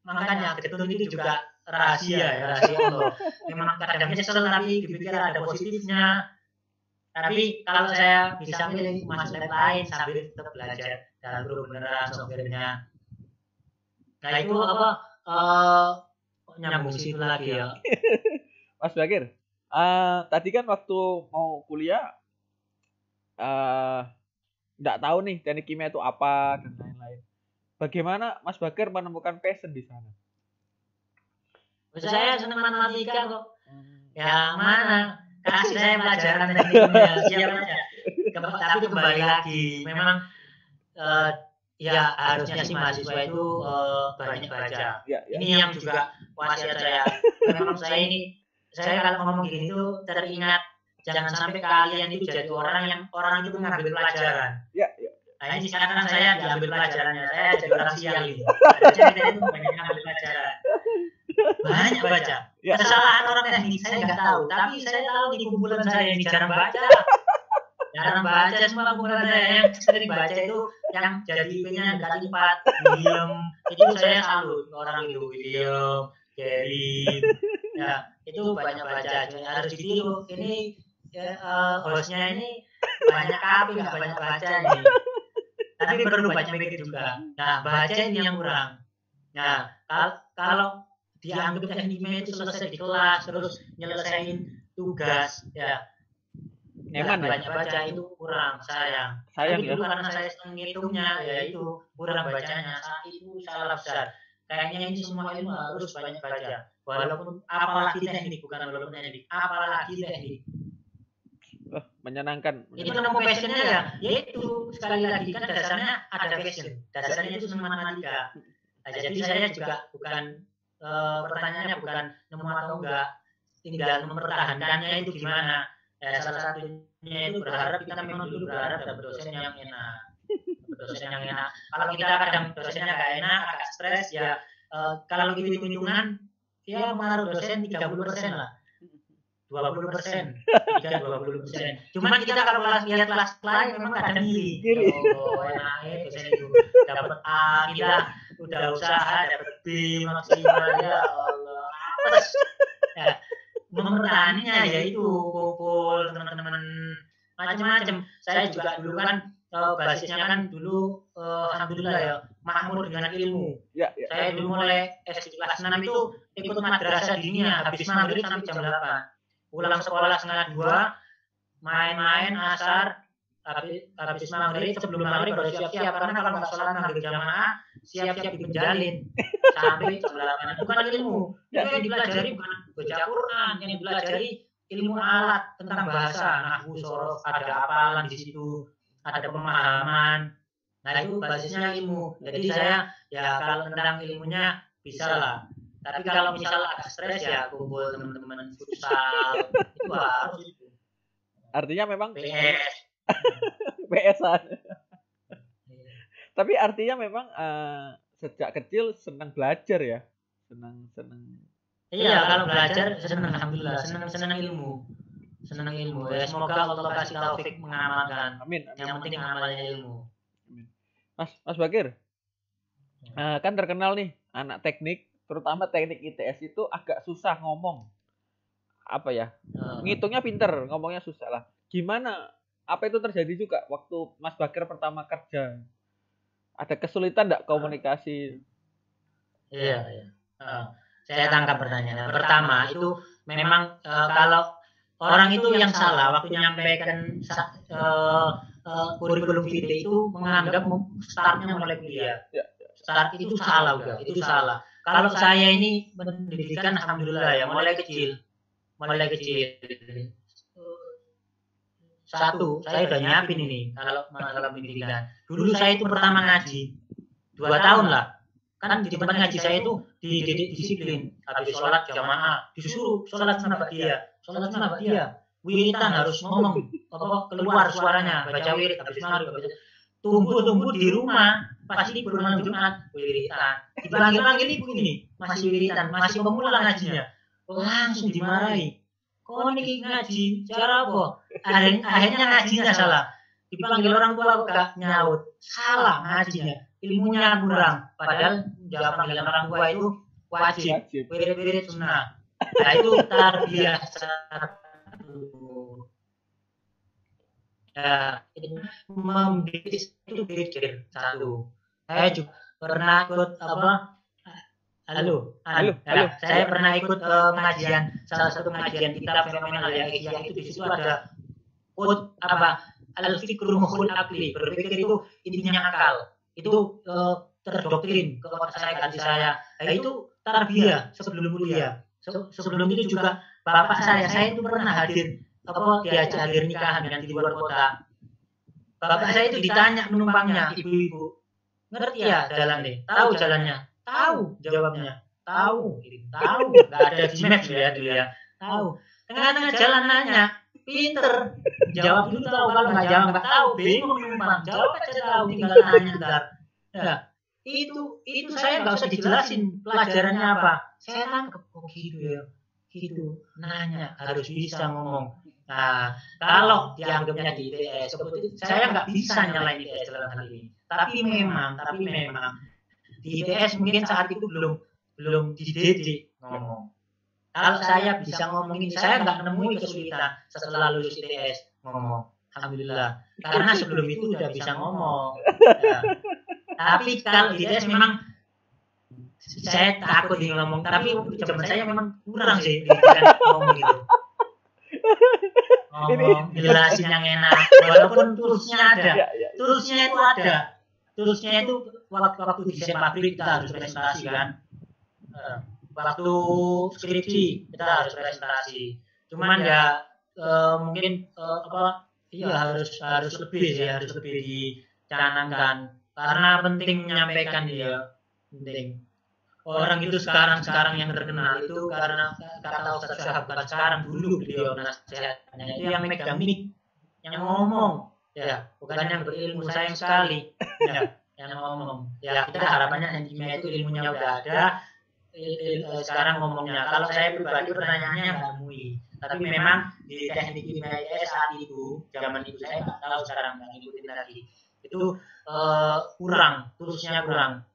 makanya getun itu juga rahasia Allah. Memang kadang nyesel tapi dipikir ada positifnya. Tapi kalau saya bisa milih mas lab lain sambil tetap belajar dalam beneran softwarenya. Nah itu nyambung situ lagi ya. Mas Bakir, tadi kan waktu mau kuliah nggak tahu nih teknik kimia itu apa dan lain-lain. Bagaimana Mas Bakir menemukan passion di sana? Saya senang matematika kok. Ya mana? Kasih saya pelajaran tekniknya, siap aja. Tapi kembali lagi, memang ya harusnya sih mahasiswa itu banyak baca. Ini yang juga wasiat saya. Memang saya kalau ngomong gini itu teringat jangan sampai kalian itu jadi orang itu mengambil pelajaran. Nah ini sekarang saya diambil pelajarannya, saya jadi orang sial ini. Jadi itu banyak ngambil pelajaran. Banyak baca. Kesalahan orang teknik saya nggak tahu, tapi saya tahu di kumpulan saya ini jarang baca. Jarang baca semua kumpulan saya yang sering baca itu yang jadi IP-nya kali 4, William. Itu saya salut orang itu, William, Kevin. Ya, itu banyak baca. Harus ditiru. Ini hostnya ini banyak tapi nggak banyak baca nih. Tapi perlu banyak mikir juga. Nah, baca ini yang kurang. Nah, kalau dianggap teknik kimia itu selesai di kelas terus nyelesain tugas ya banyak baca itu kurang sayang ya karena saya senang ngitungnya ya itu kurang bacanya saat itu salah besar kayaknya ini semua ilmu harus banyak baca walaupun apalagi teknik menyenangkan itu nemu passionnya ya itu sekali lagi kan dasarnya ada passion dasarnya itu semua matematika jadi saya juga bukan pertanyaannya bukan nemu atau enggak, tinggal mempertahankannya itu gimana. Ya, salah satunya itu berharap kita memang dulu berharap dapat dosen yang enak. Kalau kita kadang dosennya nggak enak, agak stres ya. Kalau hitung-hitungan, ya pengaruh dosen 30% lah. 20%, 20%. Cuman kita kalau lihat kelas lain memang kadang iri. Oh, enak dosen itu dapat A, kita udah usaha dapat B maksimal ya Allah. Ya, mempertahannya yaitu kumpul teman-teman macam-macam. Saya juga dulu kan basisnya kan dulu alhamdulillah ya makmur dengan ilmu. Saya dulu mulai SD kelas 6 itu ikut madrasah dinia habis maghrib sampai jam 8. Pulang sekolah setengah 2, main-main asar habis maghrib sebelum maghrib baru siap-siap karena kalau nggak sholat maghrib jamaah siap-siap dipenjalin sampai jam 8 itu kan ilmu itu yang dipelajari bukan baca Quran yang dipelajari ilmu alat tentang bahasa nahwu sorof ada hafalan di situ ada pemahaman nah itu basisnya ilmu jadi saya ya kalau tentang ilmunya bisa lah tapi kalau misal agak stres ya kumpul teman-teman futsal itu harus itu artinya memang PS-an. Tapi artinya memang sejak kecil senang belajar ya. Senang. Iya, kalau belajar senang alhamdulillah, senang ilmu. Senang ilmu. Ya semoga Allah kasih taufik mengamalkan. Amin. Yang penting amalnya ilmu. Amin. Mas Bakir. Kan terkenal nih anak teknik terutama teknik ITS itu agak susah ngomong. Apa ya? Ngitungnya pinter, ngomongnya susah lah. Gimana? Apa itu terjadi juga waktu Mas Bakir pertama kerja? Ada kesulitan enggak komunikasi? Iya. Saya tangkap pertanyaannya. Pertama itu memang kalau orang itu yang salah waktu menyampaikan kurikulum vitae itu menganggap startnya mulai kuliah. Start itu salah udah, itu salah. Kalau saya ini pendidikan alhamdulillah ya mulai kecil. Satu, saya udah nyiapin ini kalau masalah pendidikan. Dulu saya itu pertama ngaji 2 tahun lah. Kan di tempat ngaji saya itu dididik disiplin. Habis sholat jamaah disuruh sholat sunat dia. Wiritan harus ngomong keluar suaranya, baca wirid habis maghrib. Tunggu di rumah pasti libur malam Jumat wiritan. Dipanggil ibu ini masih wiritan, masih pemula ngajinya. Langsung dimarahi. Kok ini ngaji cara apa? Akhirnya ngajinya salah. Dipanggil orang tua kok gak nyaut. Salah ngajinya. Ilmunya kurang. Padahal jawab panggilan orang tua itu wajib. Wirid sunnah. Nah itu tarbiyah satu. Ya, membidik itu pikir satu. Saya juga pernah ikut Halo. Saya pernah ikut pengajian, salah satu pengajian kitab fenomenal yang itu di situ ada quote al-fikru mukhul akli, berpikir itu intinya akal. Itu terdoktrin ke otak saya, ganti saya. Nah itu tarbiyah sebelum kuliah. Sebelum itu juga bapak saya itu pernah hadir diajak hadir nikahan dengan di luar kota. Bapak saya itu ditanya penumpangnya, ibu-ibu, ngerti ya jalannya? Tahu jalannya? Tahu jawabnya. Tahu, nggak ada di maps ya dulu ya. Tahu. Tengah-tengah jalan nanya, pinter. Jawab dulu tahu, kalau nggak jawab nggak tahu, bingung penumpang. Jawab aja tahu, tinggal nanya ntar. Ya, itu saya nggak usah dijelasin pelajarannya apa. Saya tangkap gitu ya. Gitu, nanya harus bisa ngomong. Nah, kalau dianggapnya di ITS, saya nggak bisa nyalain ITS dalam hal ini. Tapi memang di ITS mungkin saat itu belum dididik ngomong. Kalau saya bisa ngomong ini, saya nggak menemui kesulitan setelah lulus ITS ngomong. Alhamdulillah. Karena sebelum itu udah bisa ngomong. Ya. Tapi kalau di ITS memang saya takut ngomong. Tapi zaman saya memang kurang sih ngomong gitu. Ngomong, jelasin yang enak. Walaupun tulisnya ada. Tulisnya itu ada. Tulisnya itu waktu desain pabrik kita harus presentasi kan. Waktu skripsi kita harus presentasi. Cuman ya mungkin harus lebih dicanangkan karena penting menyampaikan dia. Penting. Orang itu sekarang yang terkenal itu karena kata Ustaz Syahab bukan sekarang, dulu beliau nasihatnya itu yang megang mic, yang ngomong. Ya, bukan yang berilmu, sayang sekali. Ya, yang ngomong. Ya, kita harapannya yang kimia itu ilmunya udah ada, sekarang ngomongnya. Kalau saya pribadi pertanyaannya nggak mui. Tapi memang di teknik kimia ITS saat itu, zaman itu saya nggak tahu sekarang nggak ngikutin lagi. Itu kurang, tulisnya kurang.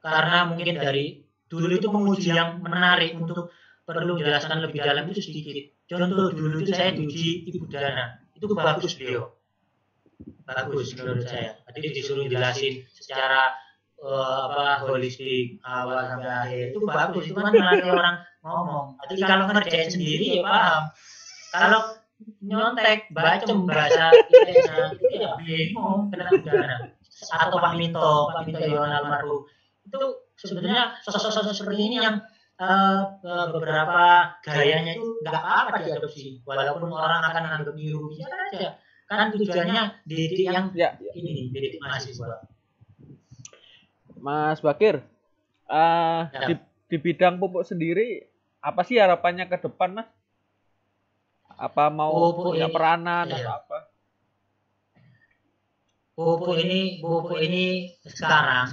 Karena mungkin dari dulu itu penguji yang menarik untuk perlu jelaskan lebih dalam itu sedikit. Contoh dulu itu saya diuji Ibu Dana, itu bagus beliau. Bagus menurut saya. Tadi disuruh jelasin secara holistik awal sampai akhir itu bagus. Itu kan melatih orang ngomong. Tapi kalau ngerjain sendiri ya paham. Kalau nyontek bahasa ITS-nya itu ya bingung kena pidana. Atau Pak Minto Yohan almarhum itu sebenarnya sosok-sosok seperti ini yang beberapa gayanya itu nggak apa-apa diadopsi, walaupun orang akan menganggap niru, bisa aja kan tujuannya dididik yang ini dididik mahasiswa. Mas Bakir, di bidang pupuk sendiri apa sih harapannya ke depan, Mas? Apa mau punya peranan atau apa? Pupuk ini sekarang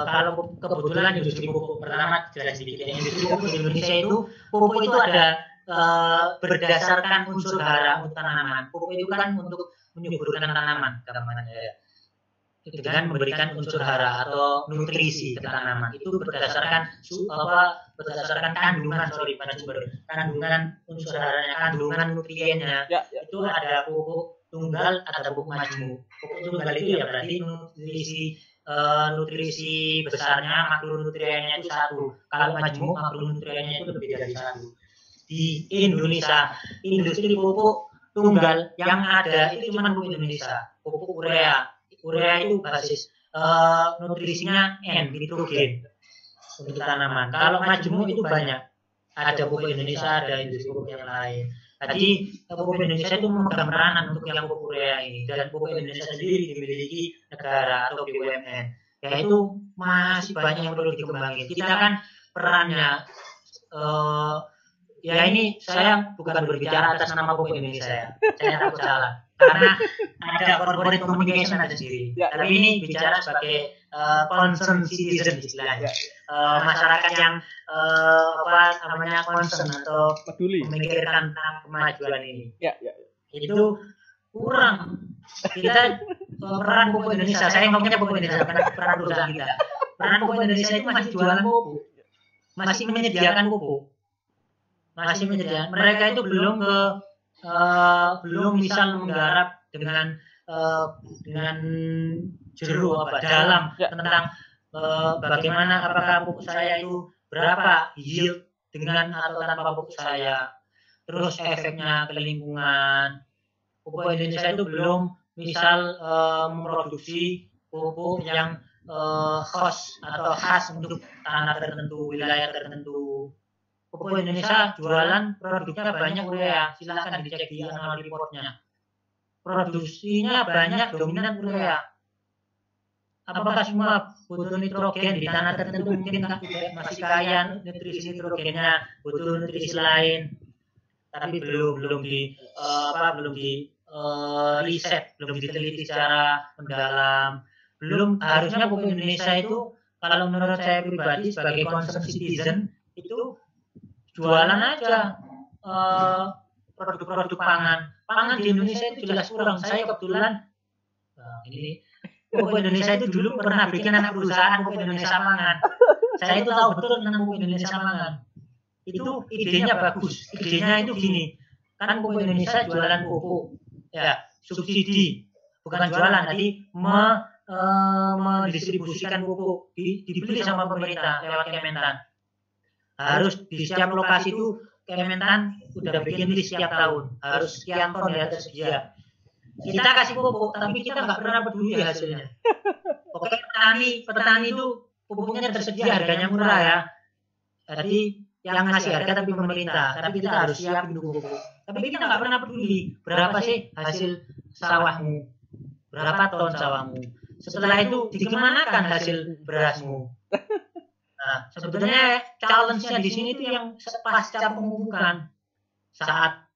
kalau kebetulan industri pupuk pertama jelas sedikit. Industri pupuk di Indonesia itu pupuk itu ada berdasarkan unsur hara tanaman. Pupuk itu kan untuk menyuburkan tanaman, dengan memberikan unsur hara atau nutrisi ke tanaman itu berdasarkan kandungan kandungan unsur haranya, kandungan nutriennya. Itu ada pupuk tunggal, ada pupuk majemuk. Pupuk tunggal itu ya berarti nutrisi besarnya, makronutriennya itu 1. Kalau majemuk makronutriennya itu lebih dari 1. Di Indonesia industri pupuk tunggal yang ada itu cuma pupuk Indonesia, pupuk urea. Urea itu basis nutrisinya N, nitrogen untuk tanaman. Kalau majemuk itu banyak. Ada pupuk Indonesia, ada industri pupuk yang lain. Jadi pupuk Indonesia itu memegang peranan untuk yang pupuk urea ini. Dan pupuk Indonesia sendiri dimiliki negara atau BUMN. Yaitu masih banyak yang perlu dikembangin. Kita kan perannya ya ini saya bukan berbicara atas nama pupuk Indonesia ya. Saya takut salah. Karena ada corporate communication ada sendiri. Tapi ini bicara sebagai concern citizen istilahnya. Masyarakat yang concern atau peduli memikirkan tentang kemajuan ini. Itu kurang. Kita peran pupuk Indonesia, saya ngomongnya pupuk Indonesia bukan peran perusahaan kita. Peran pupuk Indonesia itu masih jualan pupuk. Masih menyediakan pupuk. Masih menyediakan. Mereka itu belum misal menggarap dengan jero dalam tentang bagaimana apakah pupuk saya itu berapa yield dengan atau tanpa pupuk saya, terus efeknya ke lingkungan. Pupuk Indonesia itu belum misal memproduksi pupuk yang khas untuk tanah tertentu, wilayah tertentu. Pupuk Indonesia jualan produknya banyak urea, silahkan dicek di annual reportnya. Produksinya banyak dominan urea. Apakah semua butuh nitrogen di tanah tertentu mungkin masih kaya nutrisi nitrogennya, butuh nutrisi lain, tapi belum di riset, belum diteliti secara mendalam. Belum harusnya pupuk Indonesia itu kalau menurut saya pribadi sebagai concern citizen itu jualan aja produk-produk pangan. Pangan di Indonesia itu jelas kurang. Saya kebetulan ini pupuk Indonesia itu dulu pernah bikin anak perusahaan pupuk Indonesia Pangan. Saya itu tahu betul tentang pupuk Indonesia Pangan. Itu idenya bagus. Idenya itu gini. Kan pupuk Indonesia jualan pupuk. Ya, subsidi. Bukan jualan, tadi mendistribusikan pupuk dibeli sama pemerintah lewat Kementan. Harus di setiap lokasi itu Kementan udah bikin list setiap tahun harus sekian ton yang tersedia. Kita kasih pupuk tapi kita nggak pernah peduli hasilnya. Oke, petani itu pupuknya tersedia, harganya murah ya. Jadi yang ngasih harga tapi pemerintah, tapi kita harus siap untuk pupuk. Tapi kita nggak pernah peduli berapa sih hasil sawahmu, berapa ton sawahmu. Setelah itu dikemanakan hasil berasmu. Nah, sebetulnya challenge-nya di sini itu yang pasca pemupukan, saat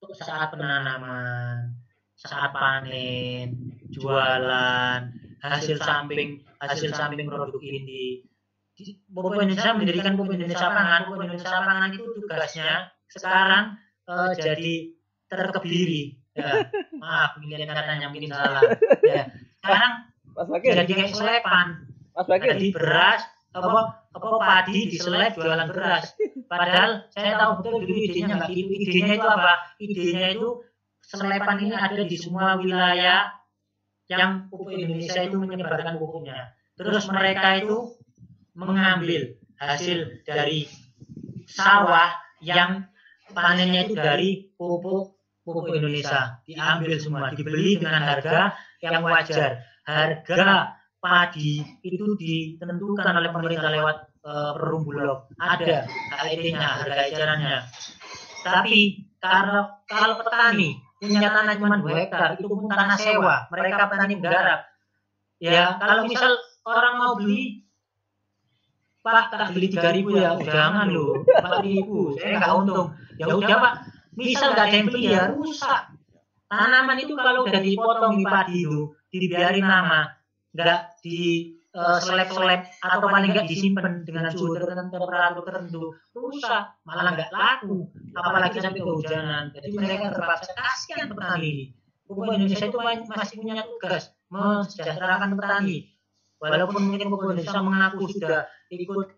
penanaman, saat panen, jualan, hasil samping produk ini. Pupuk Indonesia mendirikan Pupuk Indonesia Pangan. Pupuk Indonesia Pangan itu tugasnya sekarang jadi terkebiri. Ya, maaf, pilihan katanya mungkin salah. Ya, sekarang jadi kayak selepan. Jadi beras padi diselep jualan beras. Padahal saya tahu betul dulu idenya nggak gitu. Idenya itu apa? Idenya itu selepan ini ada di semua wilayah yang pupuk Indonesia itu menyebarkan pupuknya. Terus mereka itu mengambil hasil dari sawah yang panennya itu dari pupuk Indonesia. Diambil semua, dibeli dengan harga yang wajar. Harga padi itu ditentukan oleh pemerintah lewat Perum Bulog. Ada HED-nya, harga ecerannya. Tapi kalau petani punya tanah cuma 2 hektar, itu pun tanah sewa, mereka petani menggarap. Ya, kalau misal orang mau beli, Pak, tak beli 3.000 ya, jangan loh, 4.000, saya nggak untung. Ya udah Pak, misal nggak ada yang beli ya rusak. Tanaman itu kalau udah dipotong di padi itu, dibiarin lama, nggak di seleb-seleb atau paling nggak disimpan dengan suhu tertentu, temperatur tertentu, rusak, malah nggak laku, apalagi sampai kehujanan. Jadi mereka terpaksa, kasihan petani. Pupuk Indonesia itu masih punya tugas mensejahterakan petani, walaupun mungkin pupuk Indonesia mengaku sudah ikut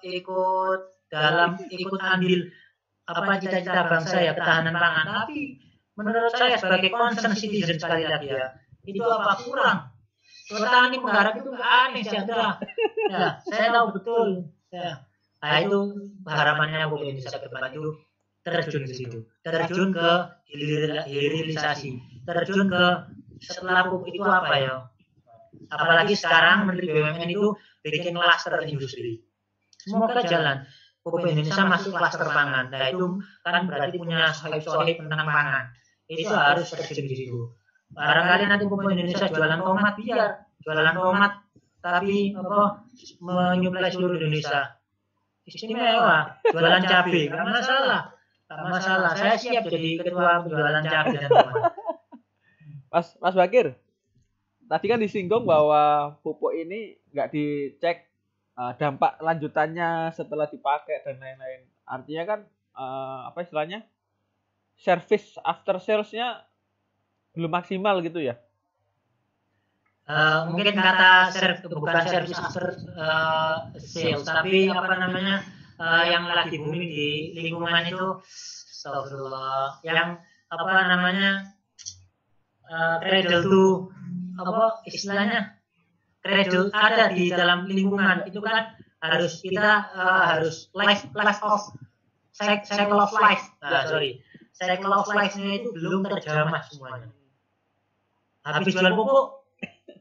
ikut andil apa cita-cita bangsa ya ketahanan pangan, tapi menurut saya sebagai concern citizen sekali lagi ya, itu apa kurang? Petani penggarap itu aneh sejahtera. Ya, saya tahu betul. Ya. Nah, itu harapannya pupuk Indonesia ke depan itu terjun ke situ, terjun ke hilirisasi, terjun ke setelah pupuk itu apa ya? Apalagi sekarang Menteri BUMN itu bikin klaster industri. Semoga jalan. Pupuk Indonesia masuk klaster pangan. Nah itu kan berarti punya sohib tentang pangan. Itu harus terjun di situ. Barangkali nanti pupuk Indonesia jualan tomat, biar jualan tomat, tapi menyuplai seluruh Indonesia. Istimewa, jualan cabai, nggak masalah. Nggak masalah. Saya siap jadi ketua penjualan cabai dan tomat. Mas Bakir, tadi kan disinggung bahwa pupuk ini nggak dicek dampak lanjutannya setelah dipakai dan lain-lain. Artinya kan apa istilahnya, service after sales-nya belum maksimal gitu ya? Mungkin kata bukan service after sales, tapi apa namanya yang lagi booming di lingkungan itu, astagfirullah, yang apa namanya cradle to apa istilahnya, cradle ada di dalam lingkungan itu kan harus kita harus life of cycle of life. Cycle of life-nya itu belum terjamah semuanya. Habis jual pupuk,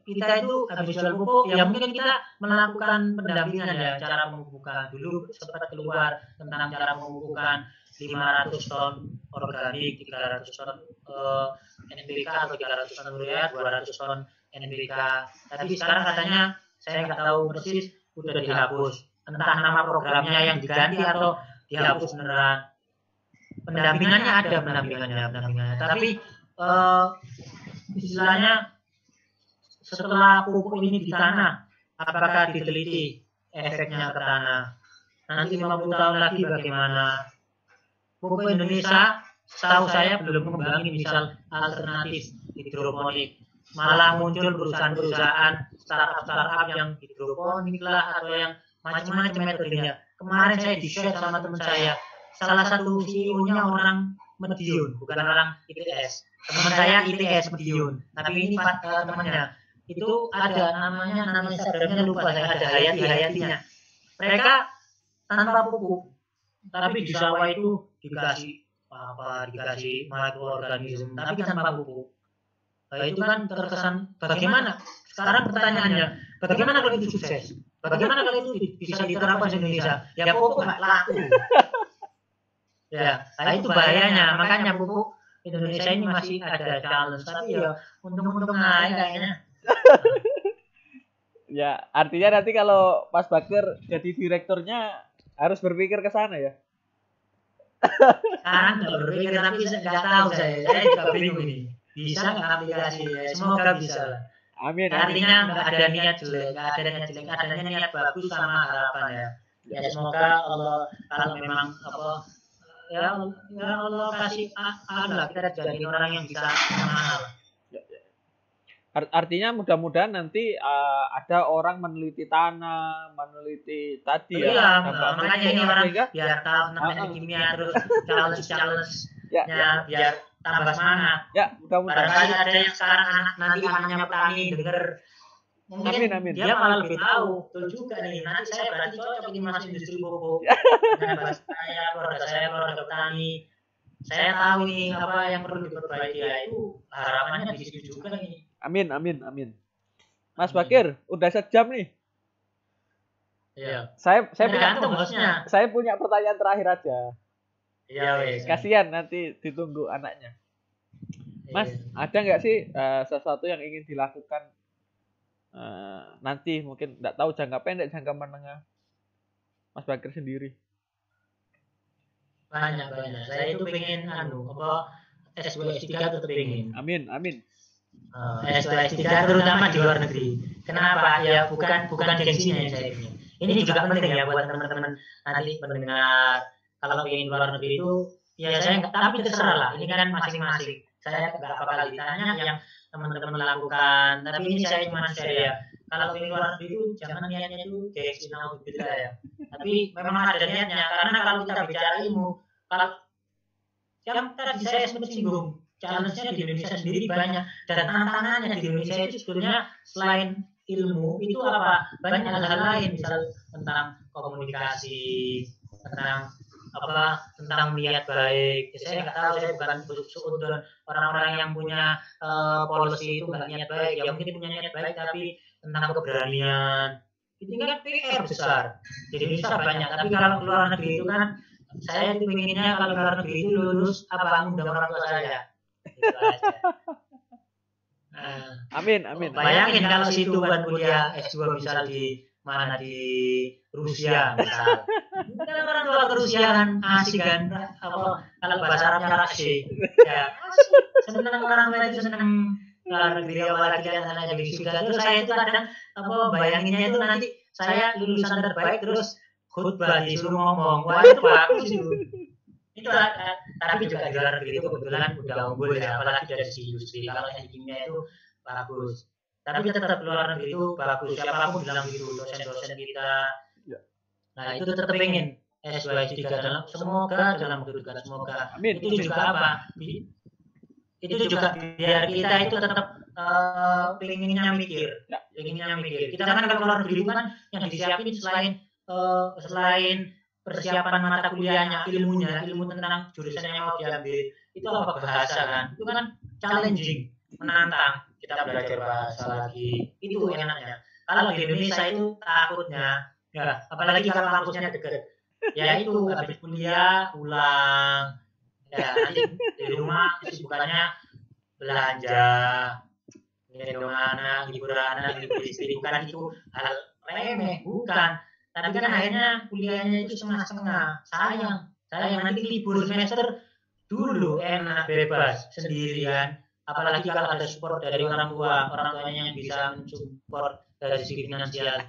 kita itu habis jual pupuk, ya mungkin kita melakukan pendampingan ya, cara pemupukan. Dulu sempat keluar tentang cara pemupukan 500 ton organik, 300 ton NPK atau 300 ton urea, 200 ton NPK. Tapi sekarang katanya, saya nggak tahu persis, udah dihapus. Entah nama programnya yang diganti atau dihapus beneran. Pendampingannya ada, pendampingannya. Tapi istilahnya setelah pupuk ini di tanah, apakah diteliti efeknya ke tanah? Nanti 50 tahun lagi bagaimana? Pupuk Indonesia, setahu saya belum mengembangin misal alternatif hidroponik. Malah muncul perusahaan-perusahaan startup yang hidroponik lah atau yang macam-macam metodenya. Kemarin saya di-share sama teman saya, salah satu CEO-nya orang Madiun, bukan orang ITS. Teman saya ITS Madiun, tapi ini temannya. Itu ada nama Instagramnya lupa saya, ada Hayatinya. Mereka tanpa pupuk, tapi di sawah itu dikasih mikroorganisme, tapi tanpa pupuk. Nah, itu kan terkesan bagaimana? Sekarang pertanyaannya, bagaimana kalau itu sukses? Bagaimana kalau itu bisa diterapkan di Indonesia? Ya pupuk nggak laku. Ya, nah itu bahayanya. Makanya pupuk Indonesia ini masih ada challenge, tapi ya untung-untung aja kayaknya. Ya, artinya nanti kalau Mas Bakir jadi direkturnya harus berpikir ke sana ya. Sekarang nggak berpikir, tapi nggak tahu saya juga bingung ini. Bisa nggak aplikasi? Ya, semoga bisa lah. Amin. Artinya nggak ada niat jelek, adanya niat bagus sama harapan ya. Ya semoga Allah kalau memang ya Allah kasih Allah kita jadi orang yang bisa mengenal. Artinya mudah-mudahan nanti ada orang meneliti tanah, meneliti tadi ya. Iya, makanya ini orang biar tahu tentang kimia, terus challenge biar tambah semangat. Ya, mudah-mudahan. Barangkali ada yang sekarang nanti anaknya petani dengar, mungkin amin. Dia malah lebih tahu. Betul juga nih. Nanti saya berarti cocok ini masuk industri pupuk. Dengan keluarga saya petani. Saya tahu nih apa yang perlu diperbaiki, ya itu harapannya di situ juga nih. Amin. Mas Bakir, udah sejam nih. Iya. Saya punya pertanyaan terakhir aja. Iya, wes. Kasihan nanti ditunggu anaknya. Mas, ada nggak sih sesuatu yang ingin dilakukan nanti, mungkin nggak tahu jangka pendek, jangka menengah, Mas Bakir sendiri? Banyak. Saya itu pengen S2 S3 tetap pengen. Amin. S2 S3 terutama di luar negeri. Kenapa? Ya bukan gengsinya yang saya ingin. Ini juga penting ya buat teman-teman nanti mendengar. Kalau ingin luar negeri itu, ya saya nggak, tapi terserah lah. Ini kan masing-masing. Saya nggak bakal ditanya yang teman-teman lakukan. Tapi ini saya cuma share ya. kalau pengen luar negeri itu jangan niatnya itu gengsi naudzubillah ya. Tapi memang ada niatnya, karena kalau kita bicara ilmu, kalau yang tadi saya sempat singgung, challenge-nya di Indonesia sendiri banyak, dan tantangannya di Indonesia itu sebetulnya selain ilmu itu apa, banyak hal-hal lain, misal tentang komunikasi, tentang niat baik. Saya nggak tahu, saya bukan seudon orang-orang yang punya policy itu nggak niat baik, ya mungkin punya niat baik tapi tentang keberanian itu kan PR besar di Indonesia banyak. Tapi kalau luar negeri itu kan saya itu pengennya kalau luar negeri itu lulus undang orang tua saya. Gitu aja. Amin. Bayangin kalau situ kan kuliah S2 misal di mana, di Rusia misal. Kan orang tua ke Rusia kan asik kan, kalau bahasa Arabnya asik. Ya, senang orang tua itu senang luar negeri, apalagi anak-anak jadi sudah. Terus saya itu kadang bayanginnya itu nanti saya lulusan terbaik terus khutbah disuruh ngomong, wah itu bagus itu. Itu tapi juga di luar negeri itu kebetulan udah unggul ya, apalagi dari segi industri. Kalau yang di kimia itu bagus, tapi tetap luar negeri itu bagus, siapapun bilang gitu, dosen-dosen kita. Nah itu tetap pengen S2 S3 dalam, semoga dalam waktu dekat, semoga. Amin. Itu juga apa? Itu juga biar kita itu tetap pengennya mikir. Kita kan kalau luar negeri itu kan yang disiapin selain persiapan mata kuliahnya, ilmu tentang jurusan yang mau diambil, itu apa, bahasa kan? Itu kan challenging, menantang. Kita belajar bahasa lagi, itu enaknya. Kalau di Indonesia itu takutnya, ya apalagi kalau kampusnya dekat, ya itu habis kuliah pulang, ya nanti di rumah kesibukannya belanja, gendong anak, hibur istri, bukan itu hal remeh, bukan. Tapi kan akhirnya kuliahnya itu setengah-setengah. Sayang nanti libur semester dulu enak bebas sendirian. Apalagi kalau ada support dari orang tuanya yang bisa mensupport dari segi finansial.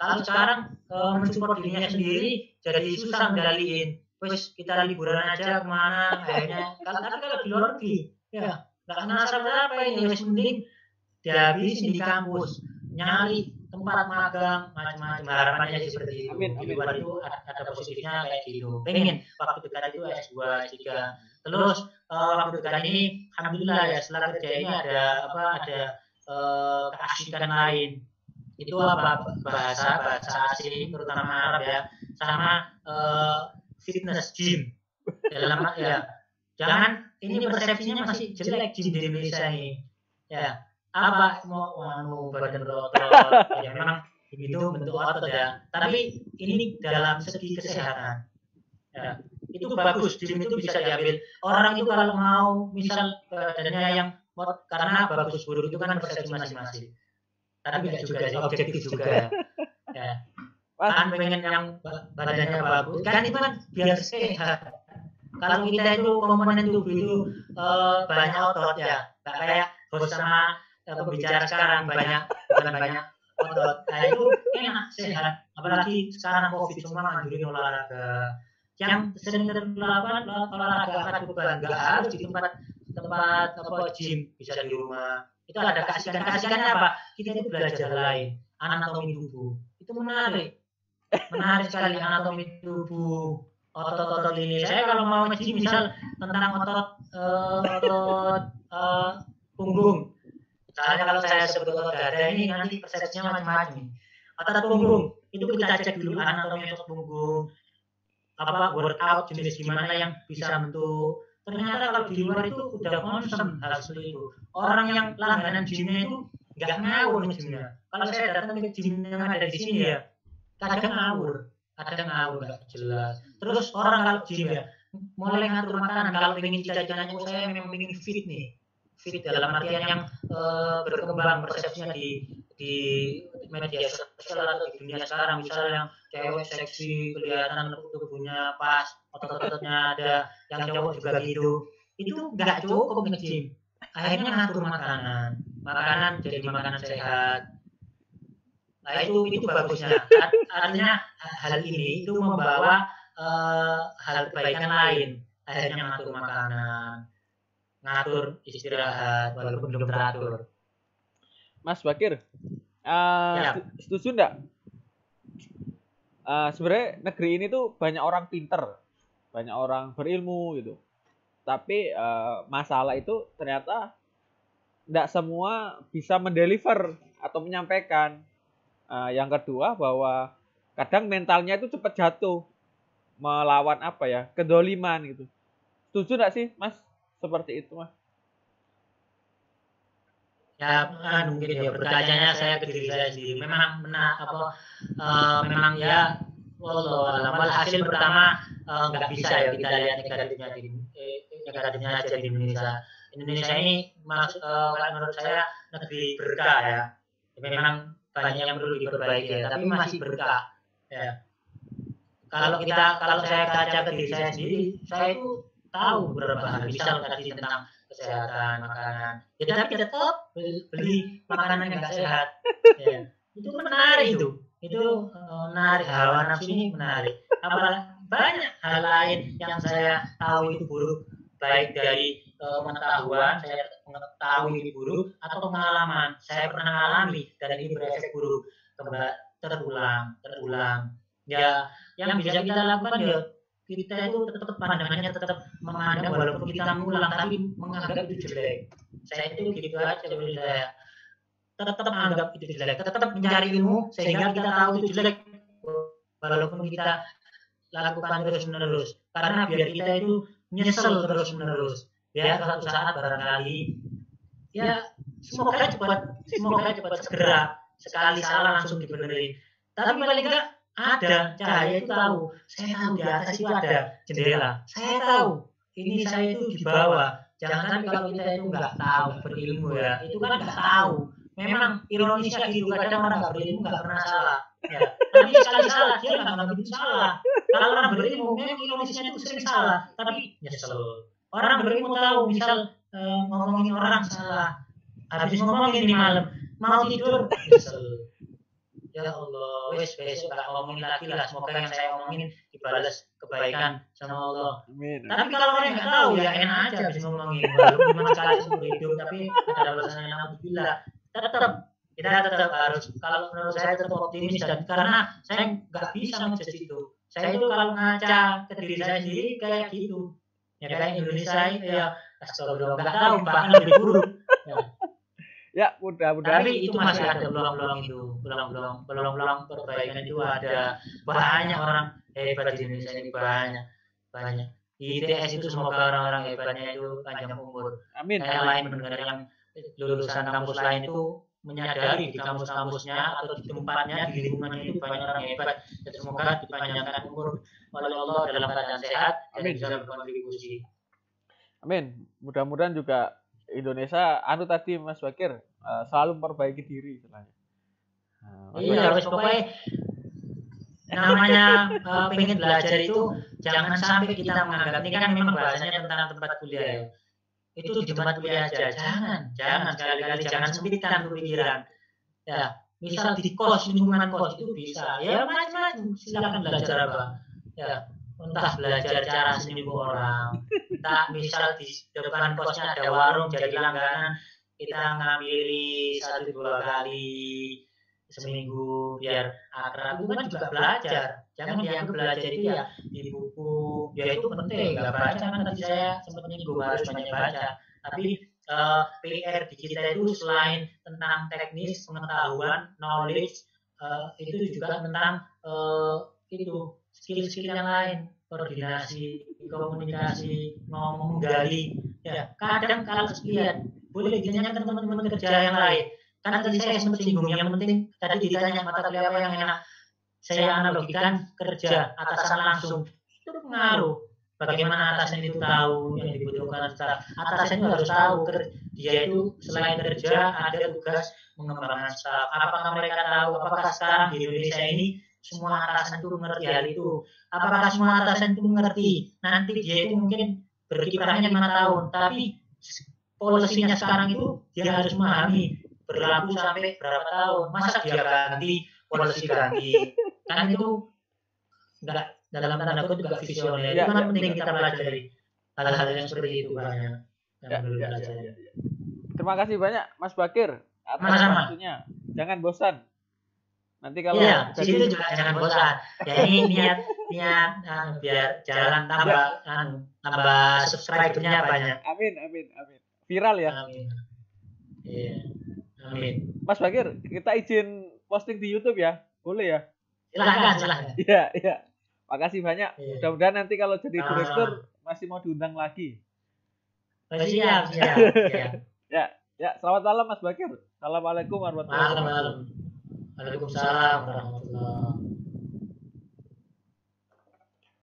Kalau sekarang mensupport dirinya sendiri jadi susah ngendaliin. Terus kita liburan aja kemana, akhirnya kalau di luar negeri, ya nggak kena apa ini, wes mending dihabisin di kampus, nyari tempat magang macam-macam. Harapannya seperti itu. Di luar itu ada positifnya kayak gitu. Pengen waktu dekat itu S2 S3. Terus waktu dekat ini alhamdulillah ya, setelah kerja ini ada keasikan lain. Itu bahasa asing terutama Arab ya, sama fitness gym. Dalam ya, jangan ini persepsinya masih jelek gym di Indonesia ini. Ya, mau badan berotot, ya memang itu bentuk otot ya. Tapi ini dalam segi kesehatan, ya itu bagus. Gym itu bisa diambil orang itu kalau mau misal badannya yang karena bagus buruk itu kan persepsi masing-masing. Tapi tidak juga objektif juga ya. Kan pengen yang badannya bagus, kan itu kan biar sehat. Kalau kita itu komponen tubuh itu banyak otot ya, nggak kayak bos sama pembicara sekarang bukan banyak otot. Nah itu enak, sehat. Apalagi sekarang COVID semua nganjurin olahraga. Yang sering dilakukan olahraga angkat beban, nggak harus di tempat gym, bisa di rumah. Itu ada keasikannya apa? Kita itu belajar lain, anatomi tubuh. Itu menarik sekali anatomi tubuh, otot-otot ini. Saya kalau mau nge-gym misal tentang otot punggung. Misalnya kalau saya sebut otot dada ini nanti persepsinya macam-macam. Otot punggung itu kita cek dulu anatomi otot punggung. Workout jenis gimana yang bisa bentuk. Ternyata kalau di luar itu udah concern hal seperti itu. Orang yang langganan gymnya itu nggak ngawur gymnya. Kalau saya datang ke gym yang ada di sini ya, kadang ngawur nggak jelas. Terus orang kalau gym ya mulai ngatur makanan, kalau pengen cita-citanya saya memang pengen fit nih, fit dalam artian yang berkembang persepsinya di media sosial atau di dunia sekarang. Misalnya yang cewek seksi, kelihatan tubuhnya pas, otot-ototnya ada, yang cowok juga gitu. Itu nggak cukup nge-gym. Akhirnya ngatur makanan jadi makanan sehat. Nah itu bagusnya. Artinya hal ini itu membawa hal kebaikan lain. Akhirnya ngatur makanan, ngatur istirahat walaupun belum teratur. Mas Bakir, Setuju enggak? Sebenarnya negeri ini tuh banyak orang pinter, banyak orang berilmu gitu. Tapi masalah itu ternyata tidak semua bisa mendeliver atau menyampaikan. Yang kedua bahwa kadang mentalnya itu cepat jatuh melawan kedoliman gitu. Setuju nggak sih Mas seperti itu Mas? Ya mungkin ya berkacanya saya ke diri saya sendiri. Memang benar memang ya hasil pertama nggak bisa ya kita lihat negatifnya aja di Indonesia. Indonesia ini menurut saya negeri berkah ya. Memang banyak yang perlu diperbaiki ya, tapi masih berkah ya. Kalau saya kaca ke diri saya sendiri, saya itu tahu beberapa hal, misal tadi tentang kesehatan makanan ya, tapi tetap beli makanan yang nggak sehat ya. Itu menarik, itu menarik, hawa nafsu ini menarik. Apalagi banyak hal lain yang saya tahu itu buruk, baik dari pengetahuan saya mengetahui ini buruk atau pengalaman saya pernah alami dan ini berefek buruk terulang ya. Yang bisa kita lakukan ya, kita itu tetap pandangannya tetap memandang walaupun kita ngulang tapi menganggap itu jelek. Saya itu gitu aja, saya tetap anggap itu jelek, tetap mencari ilmu sehingga kita tahu itu jelek walaupun kita lakukan terus menerus, karena biar kita itu nyesel terus menerus, biar suatu saat barangkali ya semoga cepat segera, sekali salah langsung dibenerin. Tapi paling enggak ada cahaya itu tahu. Saya tahu di atas itu ada jendela. Saya tahu ini saya itu di bawah. Jangan sampai kalau kita itu nggak tahu, berilmu ya, itu kan nggak tahu. Memang ironisnya gitu, kadang orang nggak berilmu nggak pernah salah. Ya. Tapi sekali salah dia nggak nganggap itu salah. Kalau orang berilmu memang ironisnya itu sering salah, tapi nyesel. Orang berilmu tahu, misal ngomongin orang salah, habis ngomongin di malam, mau tidur nyesel. Ya Allah, besok gak ngomongin lagi lah. Semoga yang saya omongin dibalas kebaikan sama Allah. Amin. Tapi kalau orang nggak tahu ya enak aja habis ngomongin. Walaupun cuma sekali seumur hidup, tapi ada balasannya alhamdulillah. Kita tetap harus, kalau menurut saya tetap optimis, dan karena saya nggak bisa ngejudge itu. Saya itu kalau ngaca ke diri saya sendiri kayak gitu. Ya kayak Indonesia ya, astagfirullah, nggak tahu bahkan lebih buruk. Ya, mudah-mudahan. Tapi itu masih ada peluang-peluang perbaikan itu ada. Banyak orang hebat di Indonesia ini, banyak. Di ITS itu semoga orang-orang hebatnya itu panjang umur. Amin. Saya lain mendengar yang lulusan kampus lain itu menyadari di kampus-kampusnya atau di tempatnya, di lingkungannya itu banyak orang hebat. Dan semoga dipanjangkan umur oleh Allah dalam keadaan sehat dan bisa berkontribusi. Amin. Mudah-mudahan juga Indonesia tadi Mas Bakir selalu memperbaiki diri istilahnya. Iya, pokoknya namanya pengen belajar itu jangan sampai kita menganggap, ini kan memang bahasanya tentang tempat kuliah ya. Itu di tempat kuliah aja, jangan sekali-kali jangan sempitkan pikiran. Ya, misal di kos, lingkungan kos itu bisa. Ya macam-macam, silakan belajar apa. Ya, entah belajar cara senyum orang, entah misal di depan kosnya ada warung jadi langganan, kita ngambil 1-2 kali seminggu biar akrab, itu kan juga belajar. Jangan dianggap belajar itu ya di buku, ya itu penting, nggak baca kan tadi saya sempat nyinggung harus banyak baca. Tapi PR di kita itu selain tentang teknis, pengetahuan, knowledge, itu juga tentang itu skill-skill yang lain, koordinasi, komunikasi, ngomong, gali. Ya, kadang kalau lihat boleh ditanyakan teman-teman kerja yang lain. Karena tadi saya sempat singgung, yang penting tadi ditanya mata kuliah apa yang enak. Saya analogikan kerja atasan langsung itu pengaruh. Bagaimana atasan itu tahu yang dibutuhkan staff. Atasan itu harus tahu dia itu selain kerja ada tugas mengembangkan staff. Apakah mereka tahu? Apakah sekarang di Indonesia ini semua atasan itu mengerti hal itu? Apakah semua atasan itu mengerti? Nanti dia itu mungkin berkiprahnya 5 tahun, tapi polisinya sekarang itu dia harus memahami berlaku sampai berapa tahun. Masa dia ganti, polisi ganti? Kan itu enggak, dalam tanda kutip juga visioner. Itu kan penting kita pelajari hal-hal yang seperti itu banyak. Terima kasih banyak Mas Bakir atas waktunya. jangan bosan. Nanti kalau iya, di situ juga jangan bosan. Ya ini niat biar jalan tambah subscribernya banyak. Amin. Viral ya. Amin. Iya. Amin. Mas Bakir, kita izin posting di YouTube ya? Boleh ya? Silakan. Iya. Makasih banyak. Iya. Mudah-mudahan nanti kalau jadi direktur masih mau diundang lagi. Siap. Ya, selamat malam Mas Bakir. Assalamualaikum warahmatullahi wabarakatuh. Waalaikumsalam warahmatullahi wabarakatuh.